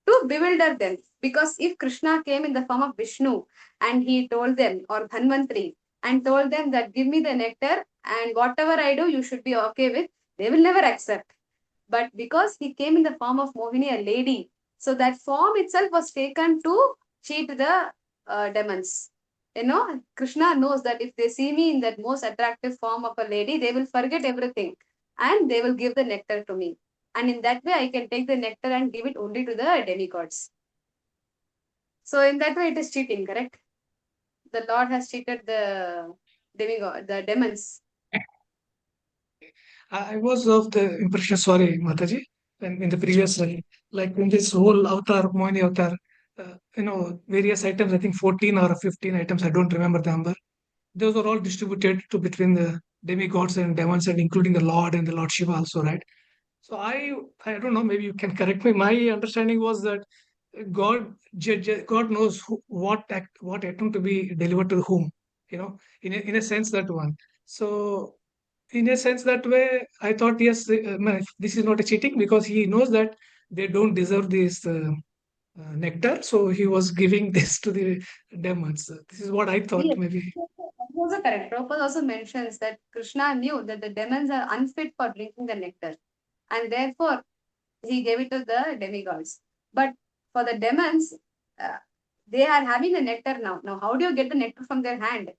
to bewilder them. Because if Krishna came in the form of Vishnu and he told them, or Dhanvantri, and told them that give me the nectar and whatever I do, you should be okay with, they will never accept. But because he came in the form of Mohini, a lady, so that form itself was taken to cheat the demons. Krishna knows that if they see me in that most attractive form of a lady, they will forget everything and they will give the nectar to me. And in that way, I can take the nectar and give it only to the demigods. So in that way, it is cheating, correct? The Lord has cheated the demons. I was of the impression, sorry, Mataji, and in the previous, like in this whole avatar, Moini avatar, various items, I think 14 or 15 items, I don't remember the number. Those are all distributed to between the demigods and demons, and including the Lord and the Lord Shiva also, right? So I don't know, maybe you can correct me. My understanding was that God knows what item to be delivered to whom, in a sense that one. So in a sense that way, I thought, yes, this is not a cheating, because he knows that they don't deserve this nectar, so he was giving this to the demons. This is what I thought. Yes, Maybe that was correct. Prabhupada also mentions that Krishna knew that the demons are unfit for drinking the nectar, and therefore he gave it to the demigods. But for the demons, they are having the nectar now. Now, how do you get the nectar from their hand?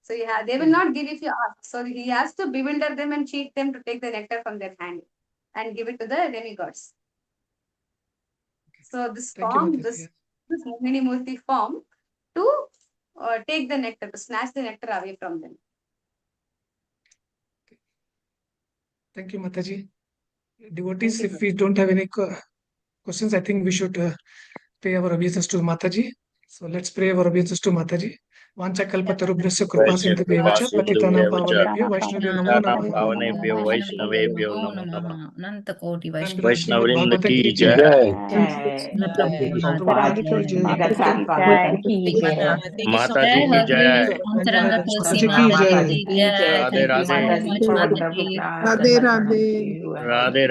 So they will not give if you ask. So he has to bewilder them and cheat them to take the nectar from their hand and give it to the demigods. So this Thank you, form, Mataji. this Mohini Murti form to take the nectar, to snatch the nectar away from them. Thank you, Mataji. Devotees, if we don't have any questions, I think we should pay our obeisances to Mataji. So let's pray our obeisances to Mataji. Vanchakalpatarubhyasya kripa sindhu bevacha patitanam pavanebhyo vaishnavyo namo namo. पावनेभ्यो वैष्णवेभ्यो नमो नमः। अनंत कोटि And Srimad वैष्णववृंद Bhagavatam की ki जय। jai. Antaranga Tulsi Mataji Jai. माताजी की जय। अंतरंगा तुलसी Mataji ki माता jai. की जय। Radhe Thank you so Radhe. much, Mataji. Radhe Radhe. Radhe